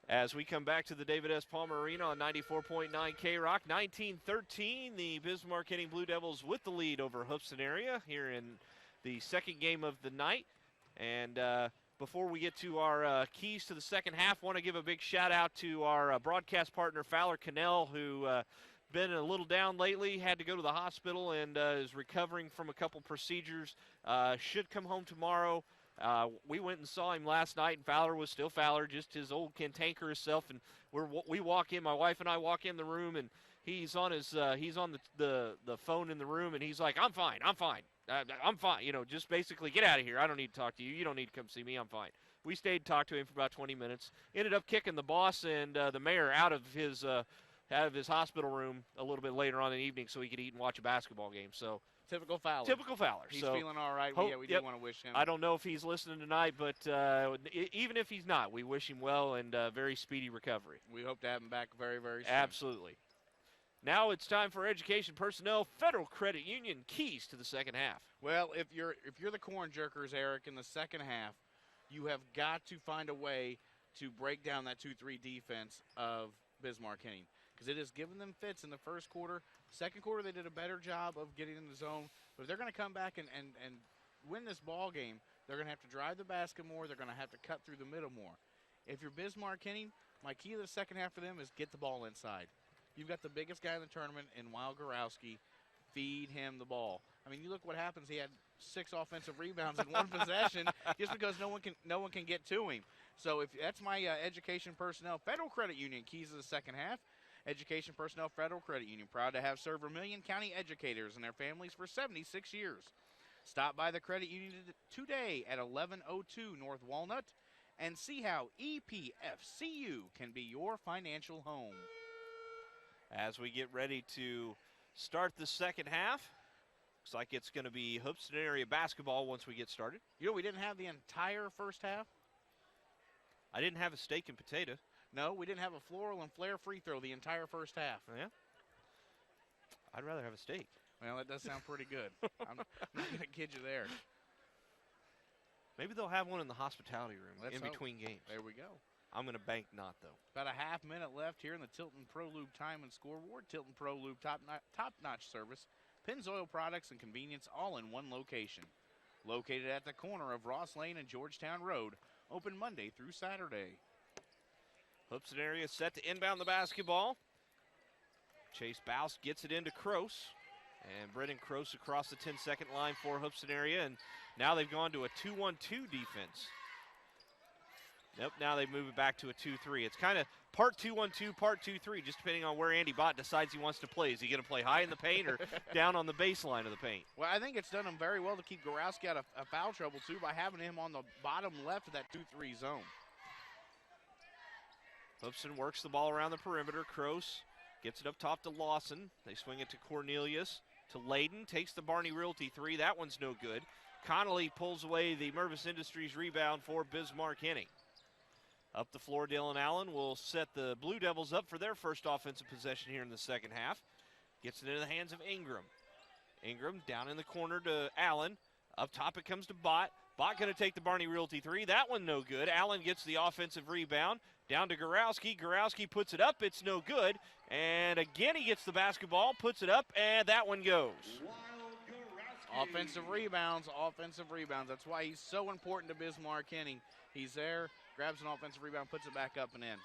As we come back to the David S. Palmer Arena on 94.9 K-Rock, 19-13, the Bismarck-Henning Blue Devils with the lead over Hoopeston area here in the second game of the night. And before we get to our keys to the second half, want to give a big shout out to our broadcast partner, Fowler Cannell, who been a little down lately, had to go to the hospital and is recovering from a couple procedures. Should come home tomorrow. We went and saw him last night, and Fowler was still Fowler, just his old cantankerous self. And we walk in, my wife and I walk in the room, and he's on the phone in the room, and he's like, I'm fine. I'm fine. Just basically get out of here. I don't need to talk to you. You don't need to come see me. I'm fine. We stayed and talked to him for about 20 minutes. Ended up kicking the boss and the mayor out of his hospital room a little bit later on in the evening so he could eat and watch a basketball game. So typical Fowler. Typical Fowler. He's so, feeling all right. We do want to wish him. I don't know if he's listening tonight, but even if he's not, we wish him well and very speedy recovery. We hope to have him back very, very soon. Absolutely. Now it's time for Education Personnel Federal Credit Union keys to the second half. Well, if you're the Corn Jerkers, Eric, in the second half, you have got to find a way to break down that 2-3 defense of Bismarck-Henning, because it has given them fits in the first quarter. Second quarter, they did a better job of getting in the zone. But if they're going to come back and win this ball game, they're going to have to drive the basket more. They're going to have to cut through the middle more. If you're Bismarck-Henning, my key to the second half for them is get the ball inside. You've got the biggest guy in the tournament in Wild Gorowski. Feed him the ball. I mean, you look what happens. He had 6 offensive rebounds in one possession just because no one can get to him. So if that's my Education Personnel Federal Credit Union keys to the second half. Education Personnel Federal Credit Union, proud to have served Vermilion County educators and their families for 76 years. Stop by the credit union today at 1102 North Walnut and see how EPFCU can be your financial home. As we get ready to start the second half, looks like it's going to be Hoopeston area basketball once we get started. You know, we didn't have the entire first half. I didn't have a steak and potato. No, we didn't have a floral and flare free throw the entire first half. Yeah? I'd rather have a steak. Well, that does sound pretty good. I'm not going to kid you there. Maybe they'll have one in the hospitality room Let's in hope. between games. There we go. I'm going to bank not, though. About a half minute left here in the Tilton Pro Lube time and scoreboard. Tilton Pro Lube top-notch service. Pennzoil products and convenience all in one location. Located at the corner of Ross Lane and Georgetown Road. Open Monday through Saturday. Hoopeston area set to inbound the basketball. Chase Bouse gets it into Kroos. And Brendan Kroos across the 10-second line for Hoopeston area. And now they've gone to a 2-1-2 defense. Nope, now they move it back to a 2-3. It's kind of part 2-1-2, part 2-3, just depending on where Andy Bott decides he wants to play. Is he going to play high in the paint or down on the baseline of the paint? Well, I think it's done him very well to keep Gorowski out of foul trouble, too, by having him on the bottom left of that 2-3 zone. Hoopeston works the ball around the perimeter. Kroos gets it up top to Lawson. They swing it to Cornelius, to Layden. Takes the Barney Realty 3. That one's no good. Connolly pulls away the Mervis Industries rebound for Bismarck-Henning. Up the floor, Dylan Allen will set the Blue Devils up for their first offensive possession here in the second half. Gets it into the hands of Ingram. Ingram down in the corner to Allen. Up top it comes to Bott. Bott going to take the Barney Realty 3. That one no good. Allen gets the offensive rebound. Down to Gorowski. Gorowski puts it up. It's no good. And again he gets the basketball, puts it up, and that one goes. Offensive rebounds. That's why he's so important to Bismarck-Henning. He's there, grabs an offensive rebound, puts it back up and in.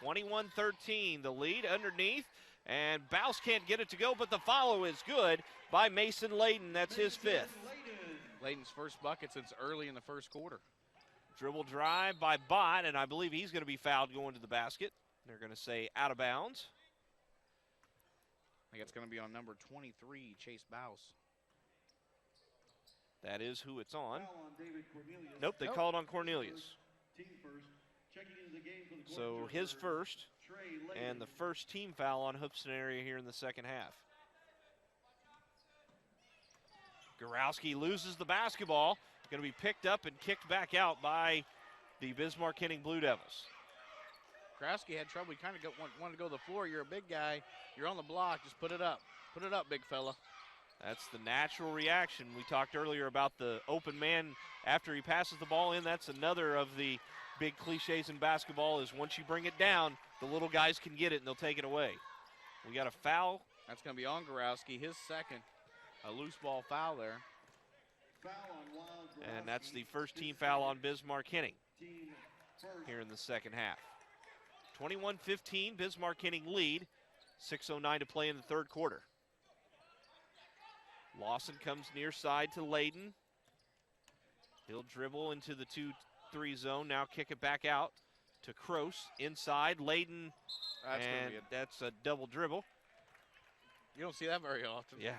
21-13, the lead underneath. And Bouse can't get it to go, but the follow is good by Mason Layden. That's his fifth. Layden's first bucket since early in the first quarter. Dribble drive by Bott, and I believe he's going to be fouled going to the basket. They're going to say out of bounds. I think it's going to be on number 23, Chase Bouse. That is who it's on. Nope, they called on Cornelius. So his first, and the first team foul on Hoopeston area here in the second half. Gorowski loses the basketball. Going to be picked up and kicked back out by the Bismarck-Henning Blue Devils. Gorowski had trouble. He kind of wanted to go to the floor. You're a big guy. You're on the block. Just put it up. Put it up, big fella. That's the natural reaction. We talked earlier about the open man after he passes the ball in. That's another of the big cliches in basketball is once you bring it down, the little guys can get it and they'll take it away. We got a foul. That's going to be on Gorowski, his second. A loose ball foul there. And that's the first team foul on Bismarck-Henning here in the second half. 21-15, Bismarck-Henning lead. 6:09 to play in the third quarter. Lawson comes near side to Layden. He'll dribble into the 2-3 zone, now kick it back out to Kroos, inside, Layden, that's a double dribble. You don't see that very often. Yeah.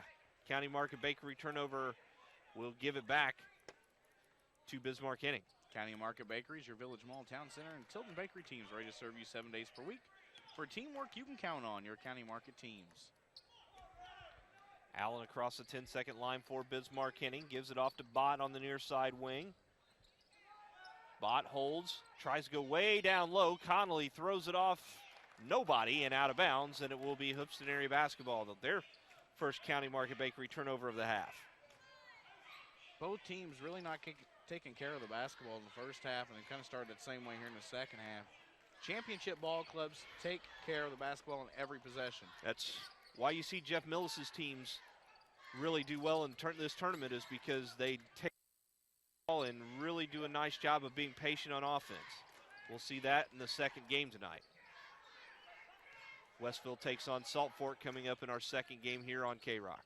County Market Bakery turnover will give it back to Bismarck Henning. County Market Bakery is your Village Mall, Town Center, and Tilton Bakery teams ready to serve you 7 days per week. For teamwork you can count on, your County Market teams. Allen across the 10-second line for Bismarck Henning. Gives it off to Bott on the near side wing. Bott holds, tries to go way down low. Connolly throws it off nobody and out of bounds, and it will be Hoopeston area basketball. Their first County Market Bakery turnover of the half. Both teams really not taking care of the basketball in the first half, and they kind of started the same way here in the second half. Championship ball clubs take care of the basketball in every possession. That's why you see Jeff Millis's teams really do well in this tournament, is because they take the ball and really do a nice job of being patient on offense. We'll see that in the second game tonight. Westville takes on Salt Fork coming up in our second game here on K-Rock.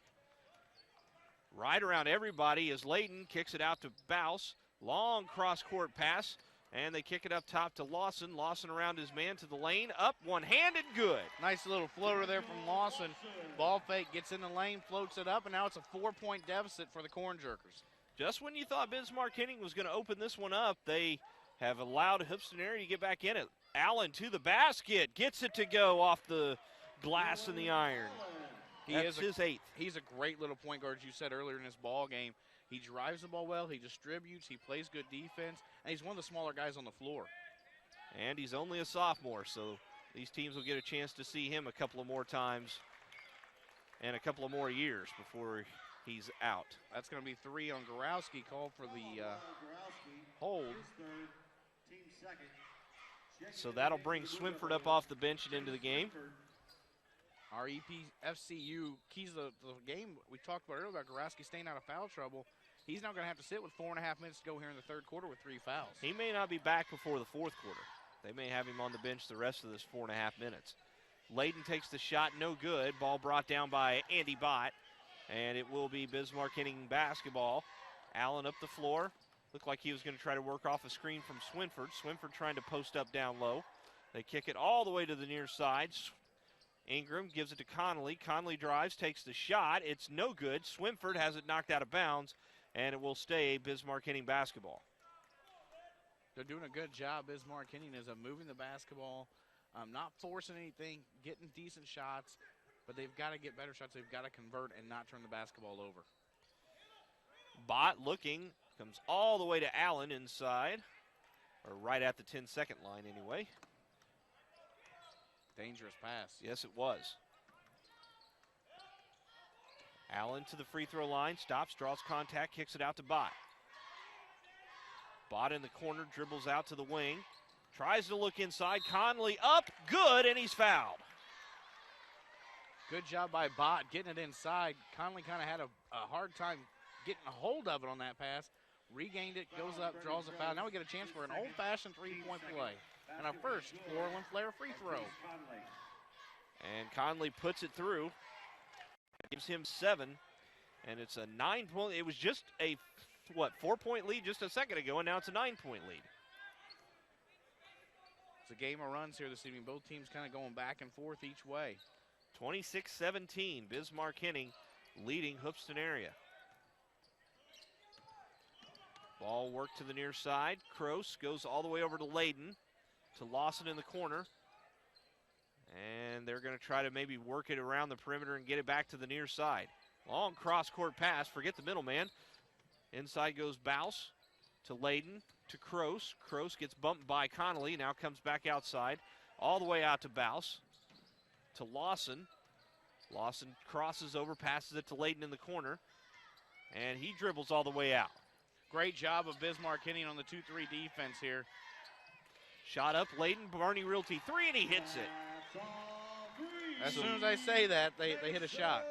Right around everybody as Layden kicks it out to Bouse. Long cross-court pass, and they kick it up top to Lawson. Lawson around his man to the lane. Up, one-handed, good. Nice little floater there from Lawson. Ball fake, gets in the lane, floats it up, and now it's a 4-point deficit for the Corn Jerkers. Just when you thought Bismarck Henning was going to open this one up, they have allowed Hoopeston area to get back in it. Allen to the basket, gets it to go off the glass and the iron. That's his 8th. He's a great little point guard, as you said earlier in this ball game. He drives the ball well, he distributes, he plays good defense, and he's one of the smaller guys on the floor. And he's only a sophomore, so these teams will get a chance to see him a couple of more times and a couple of more years before he's out. That's going to be 3 on Gorowski, called for the hold. So that'll bring Swinford up off the bench and into the game. Our EPFCU keys the game. We talked about earlier about Gorowski staying out of foul trouble. He's now going to have to sit with 4.5 minutes to go here in the third quarter with 3 fouls. He may not be back before the fourth quarter. They may have him on the bench the rest of this 4.5 minutes. Layden takes the shot, no good. Ball brought down by Andy Bott, and it will be Bismarck Henning basketball. Allen up the floor. Looked like he was going to try to work off a screen from Swinford. Swinford trying to post up down low. They kick it all the way to the near side. Ingram gives it to Connolly. Connolly drives, takes the shot. It's no good. Swinford has it knocked out of bounds, and it will stay Bismarck Henning basketball. They're doing a good job, Bismarck Henning, is moving the basketball, not forcing anything, getting decent shots, but they've got to get better shots. They've got to convert and not turn the basketball over. Bott looking, comes all the way to Allen inside, or right at the 10-second line anyway. Dangerous pass. Yes, it was. Allen to the free throw line, stops, draws contact, kicks it out to Bott. Bott in the corner, dribbles out to the wing, tries to look inside. Connolly up, good, and he's fouled. Good job by Bott getting it inside. Connolly kind of had a hard time getting a hold of it on that pass. Regained it, goes up, draws a foul. Now we get a chance for an old-fashioned three-point play. And our first Florlin Flair free throw. And Conley puts it through. Gives him 7. And it's a 9-point. It was just a, 4-point lead just a second ago, and now it's a 9-point lead. It's a game of runs here this evening. Both teams kind of going back and forth each way. 26-17, Bismarck Henning leading Hoopeston area. Ball worked to the near side. Kroos goes all the way over to Layden. To Lawson in the corner. And they're going to try to maybe work it around the perimeter and get it back to the near side. Long cross-court pass. Forget the middleman. Inside goes Bouse to Layden to Kroos. Kroos gets bumped by Connolly. Now comes back outside. All the way out to Bouse. To Lawson. Lawson crosses over, passes it to Layden in the corner. And he dribbles all the way out. Great job of Bismarck Henning on the 2-3 defense here. Shot up, Layden, Barney Realty 3, and he hits it. As soon as I say that, they hit a shot.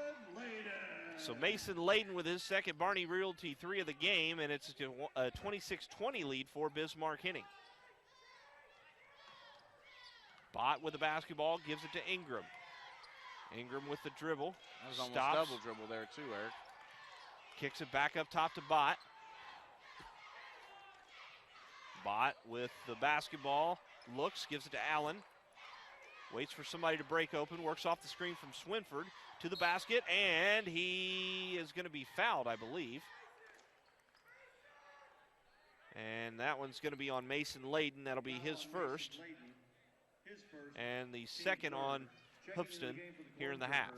So Mason Layden with his second Barney Realty 3 of the game, and it's a 26-20 lead for Bismarck Henning. Bott with the basketball, gives it to Ingram. Ingram with the dribble. That was almost stops. double dribble there too, Eric. Kicks it back up top to Bott. Bott with the basketball, looks, gives it to Allen. Waits for somebody to break open, works off the screen from Swinford to the basket, and he is going to be fouled, I believe. And that one's going to be on Mason Layden. That'll be his first. And the second on Hoopston here in the half.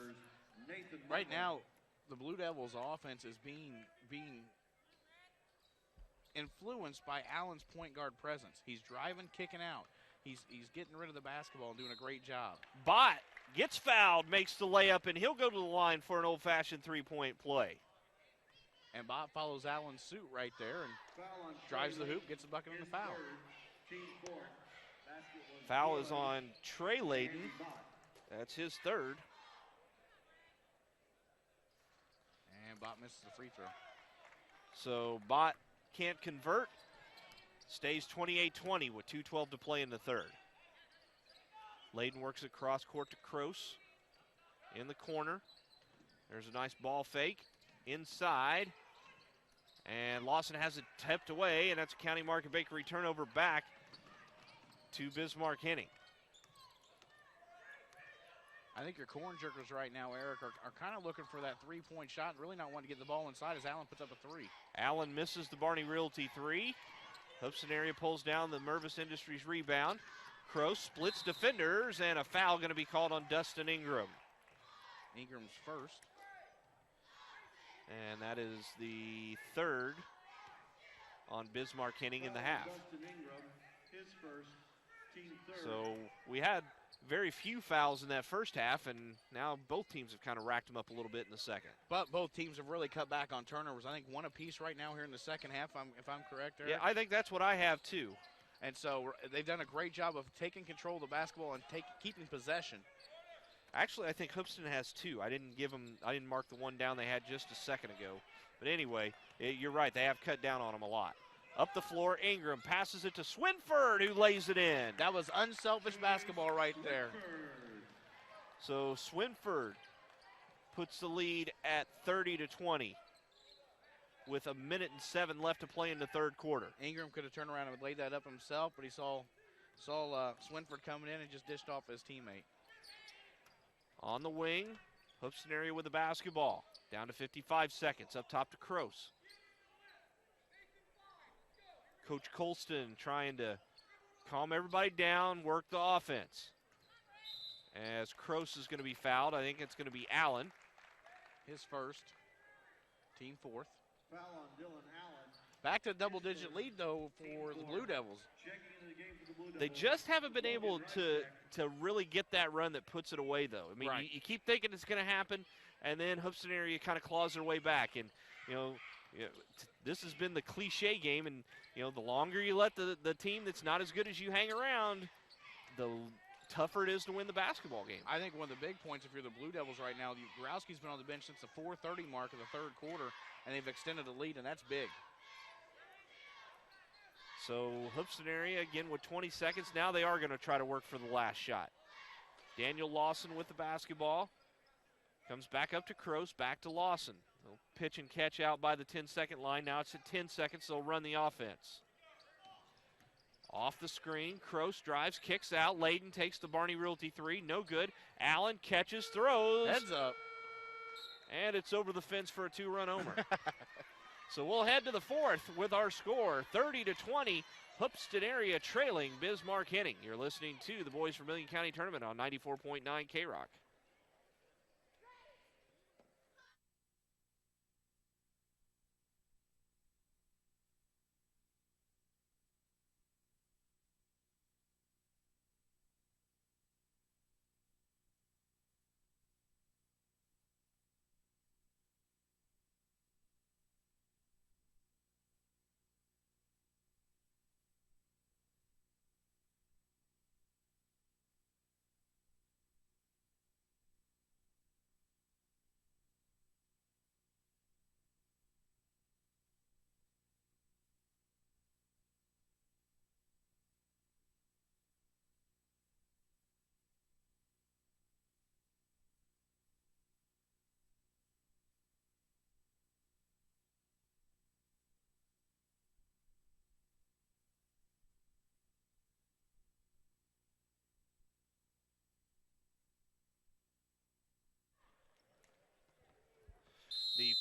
Right now, the Blue Devils' offense is being influenced by Allen's point guard presence. He's driving, kicking out. He's getting rid of the basketball and doing a great job. Bott gets fouled, makes the layup, and he'll go to the line for an old-fashioned three-point play. And Bott follows Allen's suit right there and drives the hoop, gets the bucket and the foul. Foul is on Trey Layden. That's his third. And Bott misses the free throw. So Bott can't convert. Stays 28-20 with 2:12 to play in the third. Layden works it cross court to Kroos in the corner. There's a nice ball fake inside. And Lawson has it tipped away, and that's a County Market Bakery turnover back to Bismarck Henning. I think your corn jerkers right now, Eric, are kind of looking for that three-point shot and really not wanting to get the ball inside as Allen puts up a three. Allen misses the Barney Realty three. Hoopston area pulls down the Mervis Industries rebound. Kroos splits defenders, and a foul going to be called on Dustin Ingram. Ingram's first. And that is the third on Bismarck Henning in the half. Dustin Ingram, his first, team third. So we had very few fouls in that first half, and now both teams have kind of racked them up a little bit in the second. But both teams have really cut back on turnovers. I think one apiece right now here in the second half, if I'm correct, Eric. Yeah, I think that's what I have too. And so they've done a great job of taking control of the basketball and keeping possession. Actually, I think Hoopston has two. I didn't mark the one down they had just a second ago. But anyway, you're right. They have cut down on them a lot. Up the floor, Ingram passes it to Swinford, who lays it in. That was unselfish basketball right there. So Swinford puts the lead at 30-20 with 1:07 left to play in the third quarter. Ingram could have turned around and laid that up himself, but he saw Swinford coming in and just dished off his teammate. On the wing, Hoopston area with the basketball. Down to 55 seconds, up top to Kroos. Coach Colston trying to calm everybody down, work the offense. As Kroos is going to be fouled, I think it's going to be Allen. His first, team fourth. Foul on Dylan Allen. Back to double-digit lead, though, for the Blue Devils. They just haven't been able to really get that run that puts it away, though. I mean, right. you keep thinking it's going to happen, and then Hoopston area kind of claws their way back. And, this has been the cliche game, and, the longer you let the team that's not as good as you hang around, the tougher it is to win the basketball game. I think one of the big points, if you're the Blue Devils right now, Growski's been on the bench since the 4:30 mark of the third quarter, and they've extended the lead, and that's big. So Hoopston area, again, with 20 seconds. Now they are going to try to work for the last shot. Daniel Lawson with the basketball. Comes back up to Kroos, back to Lawson. They'll pitch and catch out by the 10-second line. Now it's at 10 seconds. They'll run the offense. Off the screen, Kroos drives, kicks out. Layden takes the Barney Realty three. No good. Allen catches, throws. Heads up. And it's over the fence for a two-run homer. So we'll head to the fourth with our score, 30-20. Hoopston area trailing Bismarck Henning. You're listening to the Boys Vermilion County Tournament on 94.9 K-Rock.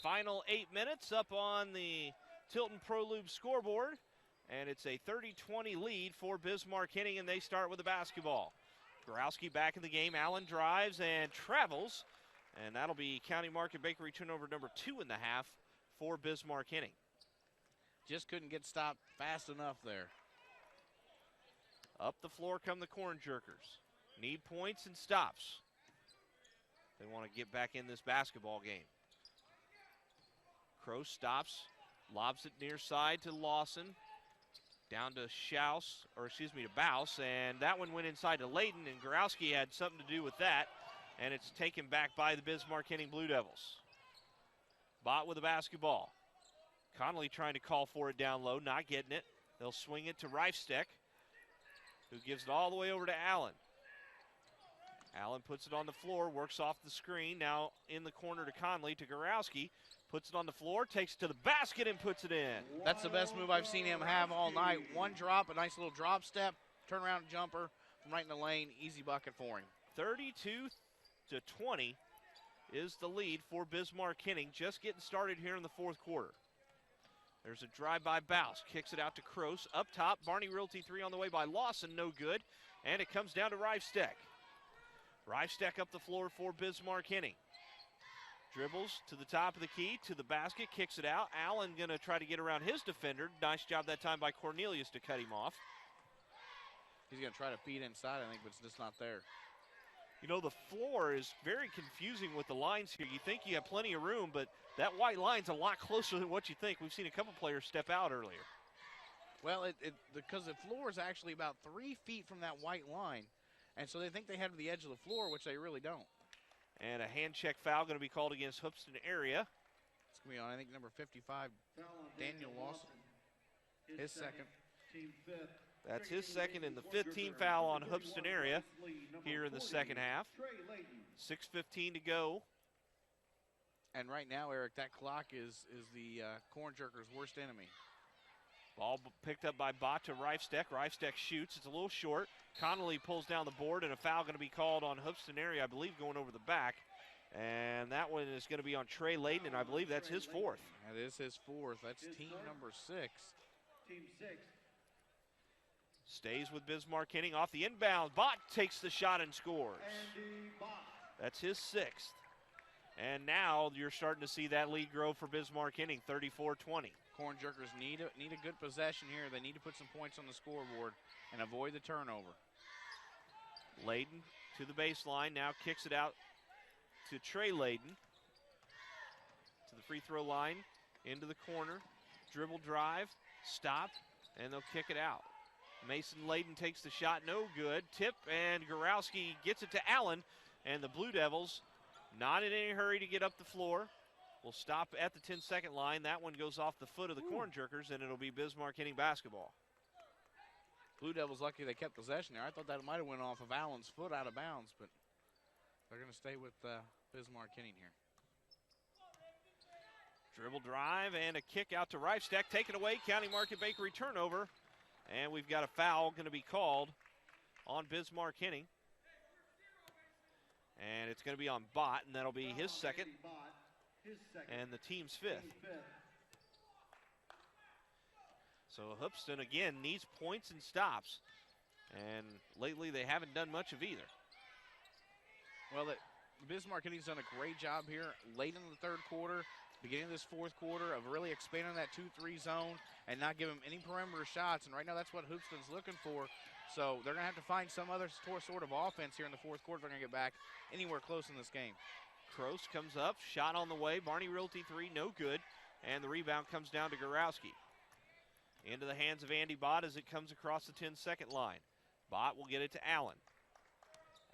Final 8 minutes up on the Tilton ProLube scoreboard, and it's a 30-20 lead for Bismarck Henning, and they start with the basketball. Gorowski back in the game. Allen drives and travels, and that'll be County Market Bakery turnover number 2 in the half for Bismarck Henning. Just couldn't get stopped fast enough there. Up the floor come the Corn Jerkers. Need points and stops. They want to get back in this basketball game. Crow stops, lobs it near side to Lawson. Down to to Bouse, and that one went inside to Layton, and Gorowski had something to do with that, and it's taken back by the Bismarck Henning Blue Devils. Bott with the basketball. Connolly trying to call for it down low, not getting it. They'll swing it to Reifsteck, who gives it all the way over to Allen. Allen puts it on the floor, works off the screen, now in the corner to Conley, to Gorowski. Puts it on the floor, takes it to the basket, and puts it in. That's the best move I've seen him have all night. One drop, a nice little drop step, turnaround jumper from right in the lane. Easy bucket for him. 32-20 is the lead for Bismarck Henning. Just getting started here in the fourth quarter. There's a drive by Bouse. Kicks it out to Kroos. Up top, Barney Realty 3 on the way by Lawson. No good. And it comes down to Reifsteck. Reifsteck up the floor for Bismarck Henning. Dribbles to the top of the key, to the basket, kicks it out. Allen going to try to get around his defender. Nice job that time by Cornelius to cut him off. He's going to try to feed inside, I think, but it's just not there. You know, the floor is very confusing with the lines here. You think you have plenty of room, but that white line's a lot closer than what you think. We've seen a couple players step out earlier. Well, because the floor is actually about 3 feet from that white line, and so they think they head to the edge of the floor, which they really don't. And a hand check foul going to be called against Hoopston area. It's going to be on, I think, number 55, Daniel Lawson. His second. That's his second and the 15th foul on Hoopston area here in the second half. 6:15 to go. And right now, Eric, that clock is the Corn Jerkers' worst enemy. Ball picked up by Bott to Reifsteck. Reifsteck shoots. It's a little short. Connolly pulls down the board, and a foul going to be called on Hoopston area, I believe, going over the back. And that one is going to be on Trey Layton, and I believe that's his fourth. That is his fourth. That's team number 6. Team 6. Stays with Bismarck Henning off the inbound. Bott takes the shot and scores. That's his 6th. And now you're starting to see that lead grow for Bismarck Henning, 34-20. Corn Jerkers need a good possession here. They need to put some points on the scoreboard and avoid the turnover. Layden to the baseline, now kicks it out to Trey Layden. To the free throw line, into the corner. Dribble drive, stop, and they'll kick it out. Mason Layden takes the shot, no good. Tip, and Gorowski gets it to Allen, and the Blue Devils not in any hurry to get up the floor. Will stop at the 10-second line. That one goes off the foot of the Corn Jerkers, and it'll be Bismarck Henning basketball. Blue Devils lucky they kept possession there. I thought that might have went off of Allen's foot out of bounds, but they're going to stay with Bismarck Henning here. Dribble drive and a kick out to Reifsteck. Taken away, County Market Bakery turnover. And we've got a foul going to be called on Bismarck Henning. And it's going to be on Bott, and that'll be his second. And the team's 5th. So Hoopston, again, needs points and stops. And lately they haven't done much of either. Well, Bismarck Henning's done a great job here late in the third quarter, beginning of this fourth quarter, of really expanding that 2-3 zone and not giving them any perimeter shots. And right now that's what Hoopston's looking for. So they're going to have to find some other sort of offense here in the fourth quarter if they're going to get back anywhere close in this game. Kroos comes up, shot on the way. Barney Realty 3, no good. And the rebound comes down to Gorowski. Into the hands of Andy Bott as it comes across the 10-second line. Bott will get it to Allen.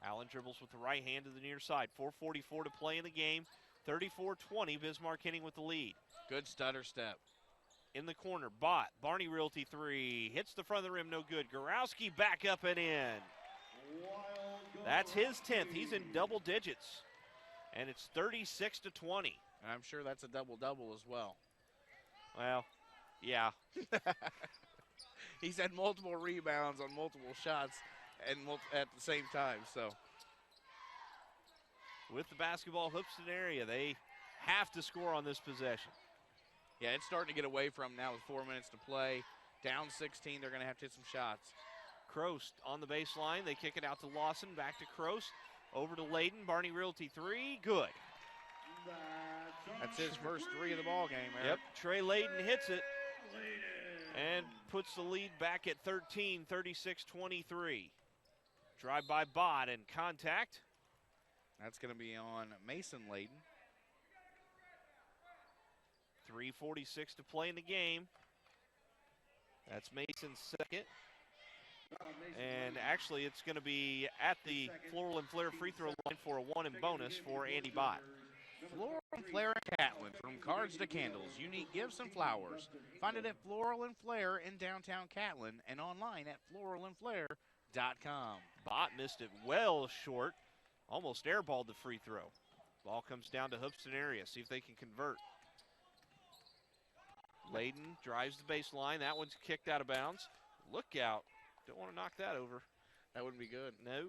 Allen dribbles with the right hand to the near side. 4:44 to play in the game. 34-20, Bismarck Henning with the lead. Good stutter step. In the corner, Bott, Barney Realty 3, hits the front of the rim, no good. Gorowski back up and in. That's his 10th. He's in double digits. And it's 36-20. And I'm sure that's a double-double as well. Well, yeah. He's had multiple rebounds on multiple shots and at the same time, so. With the basketball, Hoopston area, they have to score on this possession. Yeah, it's starting to get away from now with 4 minutes to play. Down 16, they're going to have to hit some shots. Kroos on the baseline. They kick it out to Lawson. Back to Kroos. Over to Layden. Barney Realty 3. Good. That's his first 3 of the ball game, Eric. Yep, Trey Layden hits it and puts the lead back at 13, 36-23. Drive by Bott and contact. That's going to be on Mason Layden. 3:46 to play in the game. That's Mason's second. And actually, it's going to be at the Floral and Flair free throw line for a 1 and bonus for Andy Bott. Floral and Flair and Catlin, from cards to candles, unique gifts and flowers. Find it at Floral and Flair in downtown Catlin and online at floralandflair.com. Bott missed it well short. Almost airballed the free throw. Ball comes down to Hoopston area. See if they can convert. Layden drives the baseline. That one's kicked out of bounds. Look out. Don't want to knock that over. That wouldn't be good. No.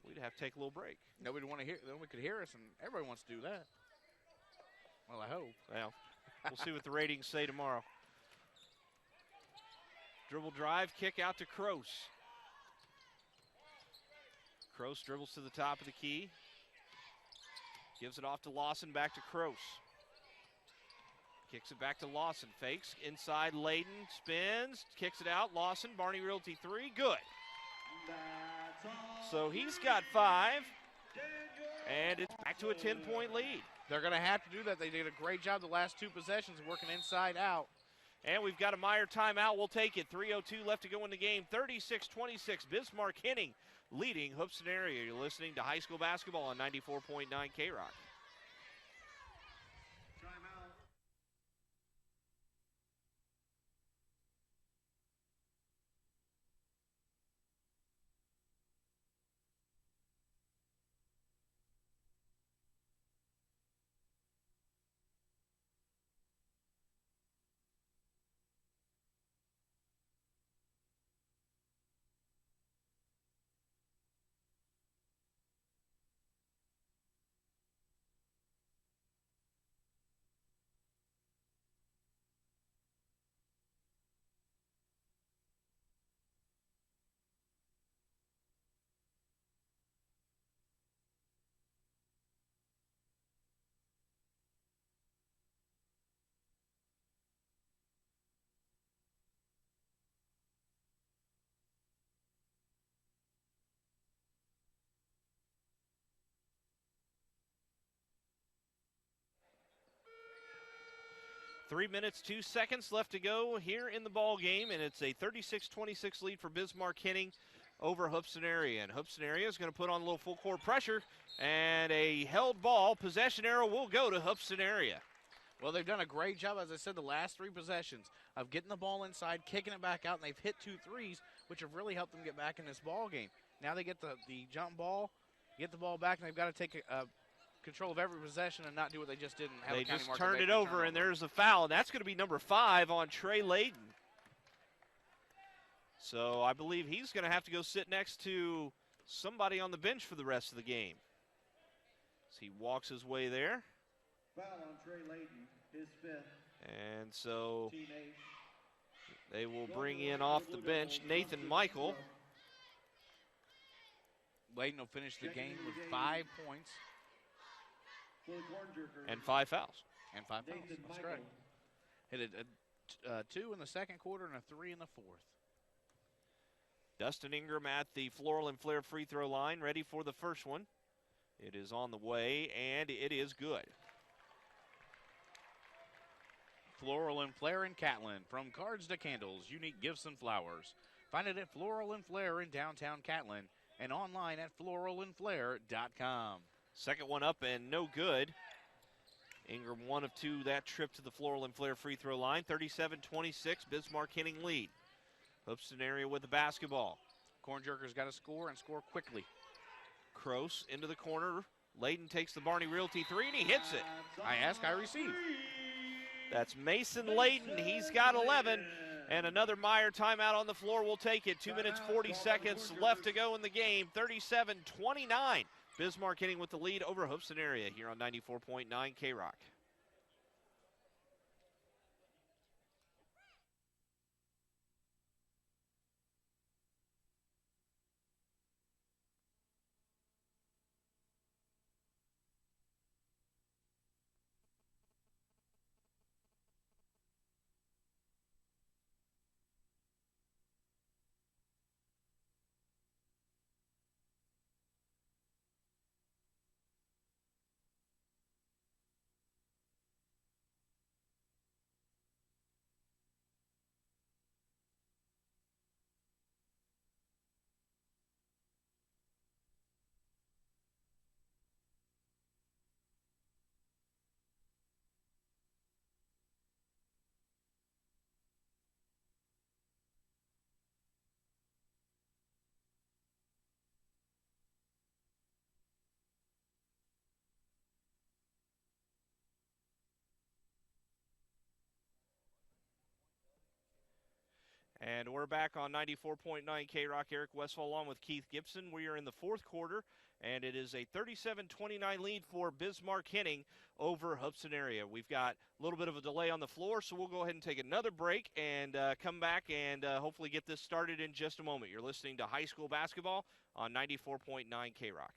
We'd have to take a little break. Nobody want to hear. Nobody could hear us, and everybody wants to do that. Well, I hope. Well, we'll see what the ratings say tomorrow. Dribble drive, kick out to Kroos. Kroos dribbles to the top of the key. Gives it off to Lawson, back to Kroos. Kicks it back to Lawson, fakes, inside Layden, spins, kicks it out, Lawson, Barney Realty 3, good. So he's got 5, and it's back to a 10-point lead. They're going to have to do that. They did a great job the last 2 possessions working inside out. And we've got a Meyer timeout. We'll take it. 3:02 left to go in the game. 36-26, Bismarck Henning leading Hoopston area. You're listening to high school basketball on 94.9 K-Rock. 3 minutes, 2 seconds left to go here in the ball game, and it's a 36-26 lead for Bismarck Henning over Hoopston area. And Hoopston area is going to put on a little full court pressure, and a held ball. Possession arrow will go to Hoopston area. Well, they've done a great job, as I said, the last 3 possessions of getting the ball inside, kicking it back out, and they've hit 2 threes, which have really helped them get back in this ball game. Now they get the jump ball, get the ball back, and they've got to take control of every possession and not do what they just did. They just turned it over, and there's a foul, and that's going to be number 5 on Trey Layden. So I believe he's going to have to go sit next to somebody on the bench for the rest of the game. As he walks his way there. Foul on Trey Layden, his 5th. And so they will bring in off the bench Nathan Michael. Layden will finish the game with 5 points. And 5 fouls. And 5 fouls. That's correct. Hit a 2 in the second quarter and a 3 in the fourth. Dustin Ingram at the Floral and Flair free throw line, ready for the first one. It is on the way, and it is good. Floral and Flair in Catlin. From cards to candles, unique gifts and flowers. Find it at Floral and Flair in downtown Catlin and online at floralandflair.com. Second one up and no good. Ingram 1 of 2 that trip to the Floral and Flair free throw line. 37-26, Bismarck Henning lead. Hoopston area with the basketball. Corn Jerkers got to score and score quickly. Kroos into the corner. Layden takes the Barney Realty 3 and he hits it. I ask, I receive. That's Mason Layden. He's got 11. And another Meyer timeout on the floor will take it. 2 minutes, 40 seconds left to go in the game. 37-29. Bismarck Henning with the lead over Hoopeston area here on 94.9 K-Rock. And we're back on 94.9 K-Rock. Eric Westfall along with Keith Gibson. We are in the fourth quarter, and it is a 37-29 lead for Bismarck Henning over Hoopeston area. We've got a little bit of a delay on the floor, so we'll go ahead and take another break and come back and hopefully get this started in just a moment. You're listening to high school basketball on 94.9 K-Rock.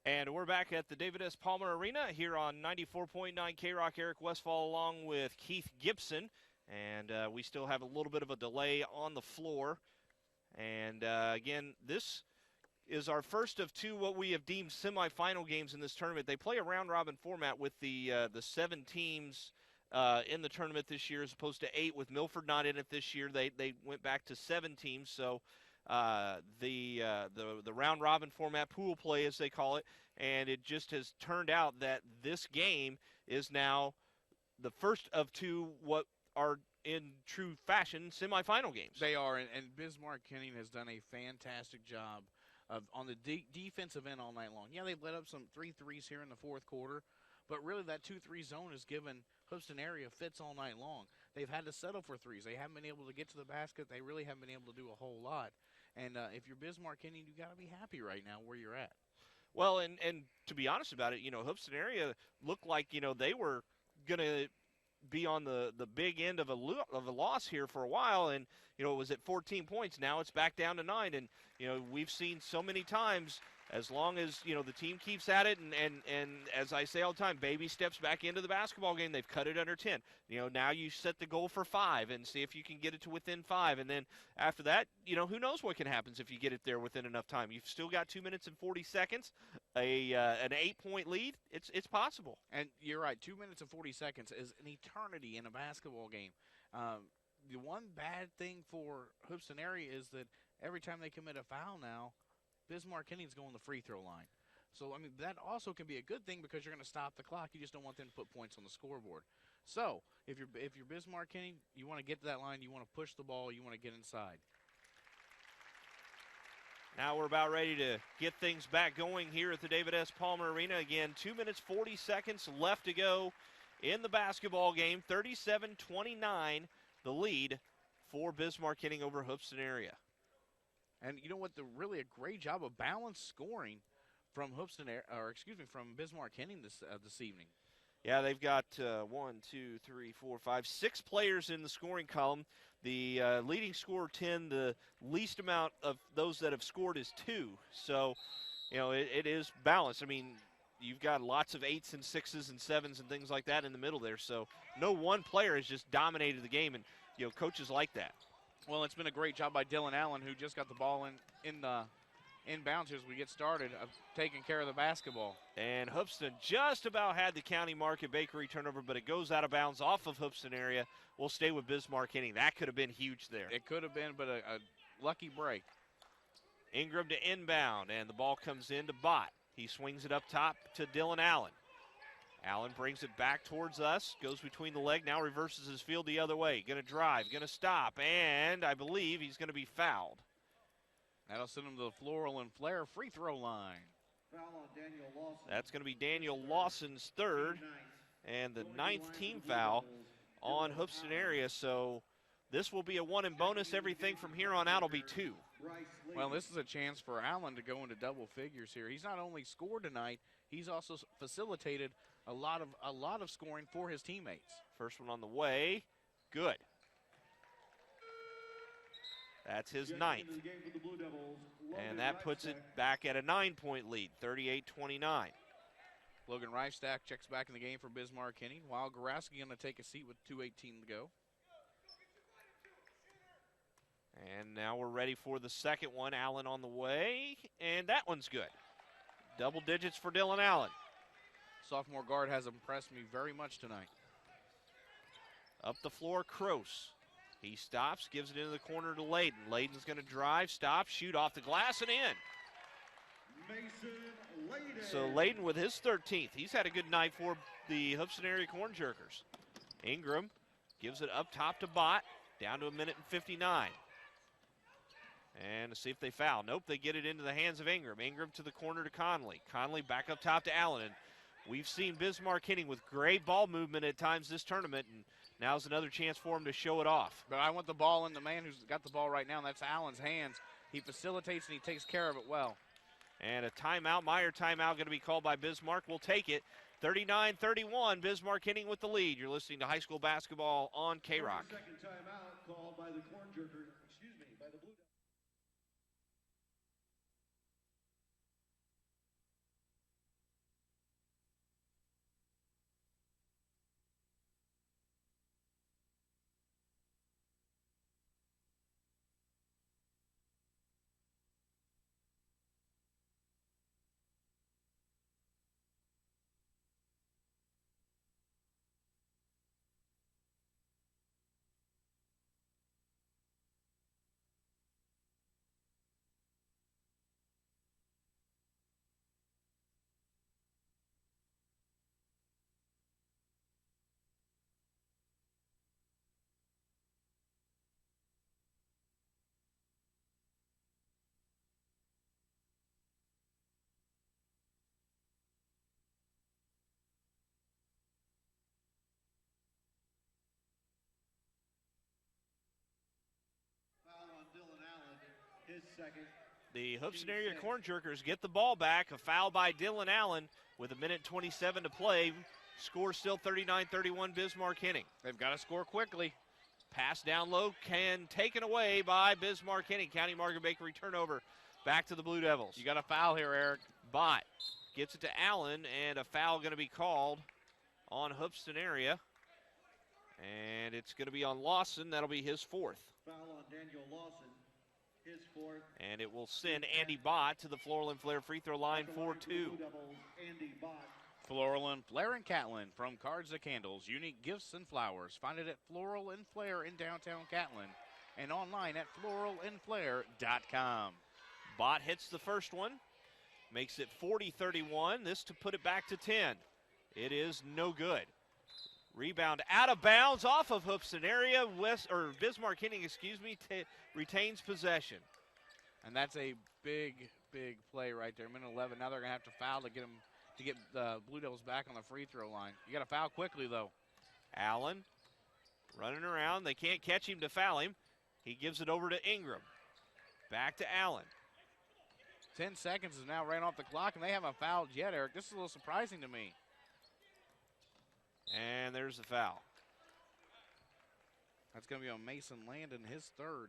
And we're back at the David S. Palmer Arena here on 94.9 K-Rock. Eric Westfall along with Keith Gibson. And we still have a little bit of a delay on the floor. And, again, this is our first of two what we have deemed semifinal games in this tournament. They play a round-robin format with the 7 teams in the tournament this year as opposed to 8 with Milford not in it this year. They went back to 7 teams, so the round robin format, pool play as they call it, and it just has turned out that this game is now the first of two what are in true fashion semifinal games. They are, and Bismarck Henning has done a fantastic job on the defensive end all night long. Yeah, they've let up some 3 threes here in the fourth quarter, but really that 2-3 zone has given Hoopeston area fits all night long. They've had to settle for threes. They haven't been able to get to the basket. They really haven't been able to do a whole lot. And if you're Bismarck Henning, you got to be happy right now where you're at. Well, and to be honest about it, Hoopeston area looked like, they were going to be on the big end of a loss here for a while, and it was at 14 points. Now it's back down to 9, and we've seen so many times, as long as the team keeps at it, and as I say all the time, baby steps back into the basketball game. They've cut it under 10. Now you set the goal for 5 and see if you can get it to within 5, and then after that, who knows what can happen if you get it there within enough time. You've still got 2 minutes and 40 seconds, an 8-point lead. It's possible. And you're right. 2 minutes and 40 seconds is an eternity in a basketball game. The one bad thing for Hoopeston area is that every time they commit a foul now, Bismarck Henning's going the free throw line. So, that also can be a good thing because you're going to stop the clock. You just don't want them to put points on the scoreboard. So, if you're Bismarck Henning, you want to get to that line, you want to push the ball, you want to get inside. Now we're about ready to get things back going here at the David S. Palmer Arena. Again, 2 minutes, 40 seconds left to go in the basketball game. 37-29, the lead for Bismarck Henning over Hoopeston area. And you know what? Really a great job of balanced scoring from from Bismarck Henning this evening. Yeah, they've got 6 players in the scoring column. The leading scorer 10, the least amount of those that have scored is 2. So, it is balanced. I mean, you've got lots of 8s and 6s and 7s and things like that in the middle there. So no one player has just dominated the game, and, coaches like that. Well, it's been a great job by Dylan Allen, who just got the ball inbounds as we get started, of taking care of the basketball. And Hoopeston just about had the County Market Bakery turnover, but it goes out of bounds off of Hoopeston area. We'll stay with Bismarck-Henning. That could have been huge there. It could have been, but a lucky break. Ingram to inbound, and the ball comes in to Bott. He swings it up top to Dylan Allen. Allen brings it back towards us, goes between the leg, now reverses his field the other way. Going to drive, going to stop, and I believe he's going to be fouled. That'll send him to the Floral and Flair free throw line. Foul on Daniel Lawson. That's going to be Daniel Lawson's third, and the 9th team foul on Hoopeston area. So this will be a 1 and bonus. Everything from here on out will be 2. Well, this is a chance for Allen to go into double figures here. He's not only scored tonight, he's also facilitated a lot of scoring for his teammates. First one on the way. Good. That's his 9th. And that puts it back at a 9-point lead, 38-29. Logan Reichstack checks back in the game for Bismarck-Henning, while Gorowski going to take a seat with 2:18 to go. And now we're ready for the second one. Allen on the way, and that one's good. Double digits for Dylan Allen. Sophomore guard has impressed me very much tonight. Up the floor, Kroos. He stops, gives it into the corner to Layden. Layden's going to drive, stop, shoot off the glass, and in. Mason Layden. So Layden with his 13th. He's had a good night for the Hoopeston area Corn Jerkers. Ingram gives it up top to Bott, down to 1:59. And to see if they foul. Nope, they get it into the hands of Ingram. Ingram to the corner to Conley. Conley back up top to Allen. And we've seen Bismarck-Henning with great ball movement at times this tournament, and now's another chance for him to show it off. But I want the ball in the man who's got the ball right now, and that's Allen's hands. He facilitates and he takes care of it well. And a timeout, Meyer timeout going to be called by Bismarck. We'll take it. 39-31, Bismarck-Henning with the lead. You're listening to high school basketball on K-Rock. Second timeout called by the Corn Jerkers, by the Blue Devils. Foul on Dylan Allen, his second. The Hoopeston area Corn Jerkers get the ball back. A foul by Dylan Allen with 1:27 to play. Score still 39-31 Bismarck-Henning. They've got to score quickly. Pass down low, taken away by Bismarck-Henning. County Market Bakery turnover back to the Blue Devils. You got a foul here, Eric. Bott gets it to Allen, and a foul going to be called on Hoopeston area. And it's going to be on Lawson. That'll be his 4th. Foul on Daniel Lawson, his 4th. And it will send Andy Bott to the Floral and Flair free throw line for 2. Andy Bott. Floral and Flair and Catlin, from cards to candles, unique gifts and flowers. Find it at Floral and Flair in downtown Catlin and online at floralandflair.com. Bott hits the first one, makes it 40-31. This to put it back to 10. It is no good. Rebound out of bounds off of Hoopeston area. Bismarck-Henning, retains possession. And that's a big, big play right there. Minute 11. Now they're going to have to foul to get the Blue Devils back on the free throw line. You got to foul quickly, though. Allen running around. They can't catch him to foul him. He gives it over to Ingram. Back to Allen. 10 seconds is now right off the clock, and they haven't fouled yet, Eric. This is a little surprising to me. And there's the foul. That's going to be on Mason Landon, his third,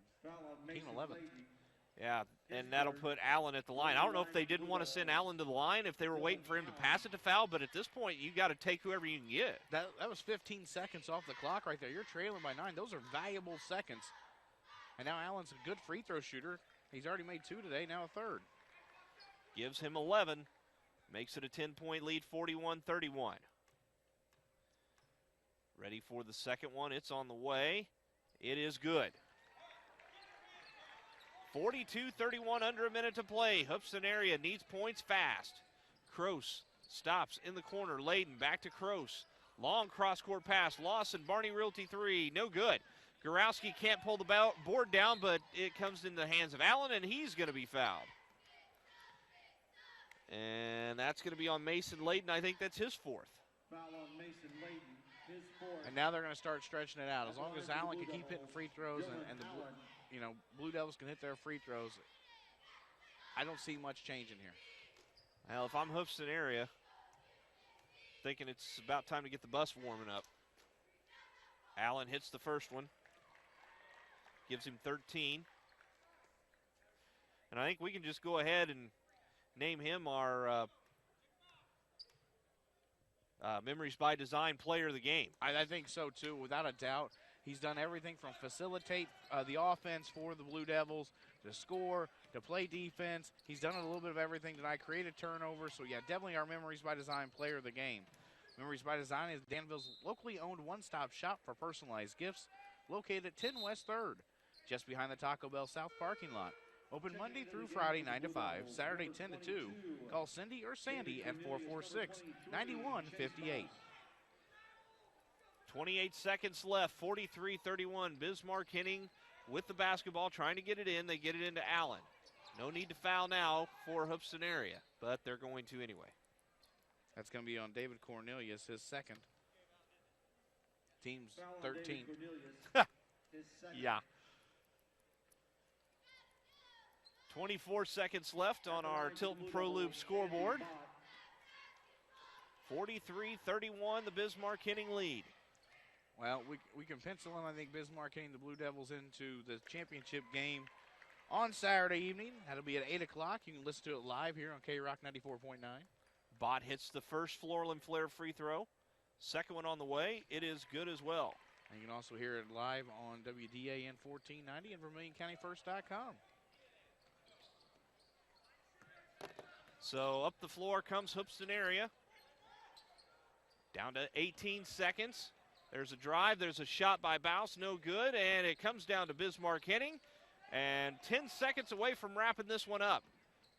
team 11th. Yeah, and that'll put Allen at the line. I don't know if they didn't want to send Allen to the line, if they were waiting for him to pass it to foul, but at this point, you got to take whoever you can get. That was 15 seconds off the clock right there. You're trailing by 9. Those are valuable seconds. And now Allen's a good free throw shooter. He's already made 2 today, now a third. Gives him 11. Makes it a 10-point lead, 41-31. Ready for the second one. It's on the way. It is good. 42-31, under a minute to play. Hoopston area needs points fast. Kroos stops in the corner. Layden back to Kroos. Long cross-court pass. Lawson, Barney Realty 3. No good. Gorowski can't pull the board down, but it comes in the hands of Allen, and he's going to be fouled. And that's going to be on Mason Layden. I think that's his fourth. Foul on Mason Layden, his fourth. And now they're going to start stretching it out. As long as Allen can keep hitting free throws and the Blue Devils can hit their free throws, I don't see much changing here. Well, if I'm Hoopston area, thinking it's about time to get the bus warming up. Allen hits the first one. Gives him 13. And I think we can just go ahead and name him our Memories by Design player of the game. I think so, too, without a doubt. He's done everything from facilitate the offense for the Blue Devils, to score, to play defense. He's done a little bit of everything tonight, created turnovers. So, yeah, definitely our Memories by Design player of the game. Memories by Design is Danville's locally owned one-stop shop for personalized gifts, located at 10 West 3rd, just behind the Taco Bell South parking lot. Open Monday through Friday, 9 to 5, Saturday, 10 to 2. Call Cindy or Sandy at 446-9158. 28 seconds left, 43-31. Bismarck Henning with the basketball, trying to get it in. They get it into Allen. No need to foul now for Hoopston area, but they're going to anyway. That's going to be on David Cornelius, his second. Team's 13. Yeah. 24 seconds left on our Tilton Pro Loop scoreboard. 43-31, the Bismarck Henning lead. Well, we can pencil in, I think, Bismarck Henning, the Blue Devils, into the championship game on Saturday evening. That'll be at 8 o'clock. You can listen to it live here on K-Rock 94.9. Bott hits the first Floorland Flair free throw. Second one on the way. It is good as well. And you can also hear it live on WDAN 1490 and VermilionCountyFirst.com. So up the floor comes Hoopston area. Down to 18 seconds. There's a drive. There's a shot by Bouse. No good. And it comes down to Bismarck Henning. And 10 seconds away from wrapping this one up.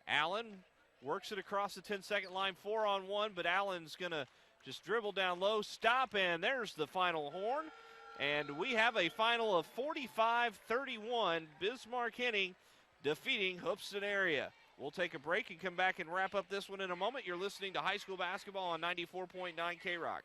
Allen works it across the 10-second line, 4-on-1. But Allen's going to just dribble down low, stop, and there's the final horn. And we have a final of 45-31. Bismarck Henning defeating Hoopston area. We'll take a break and come back and wrap up this one in a moment. You're listening to high school basketball on 94.9 K-Rock.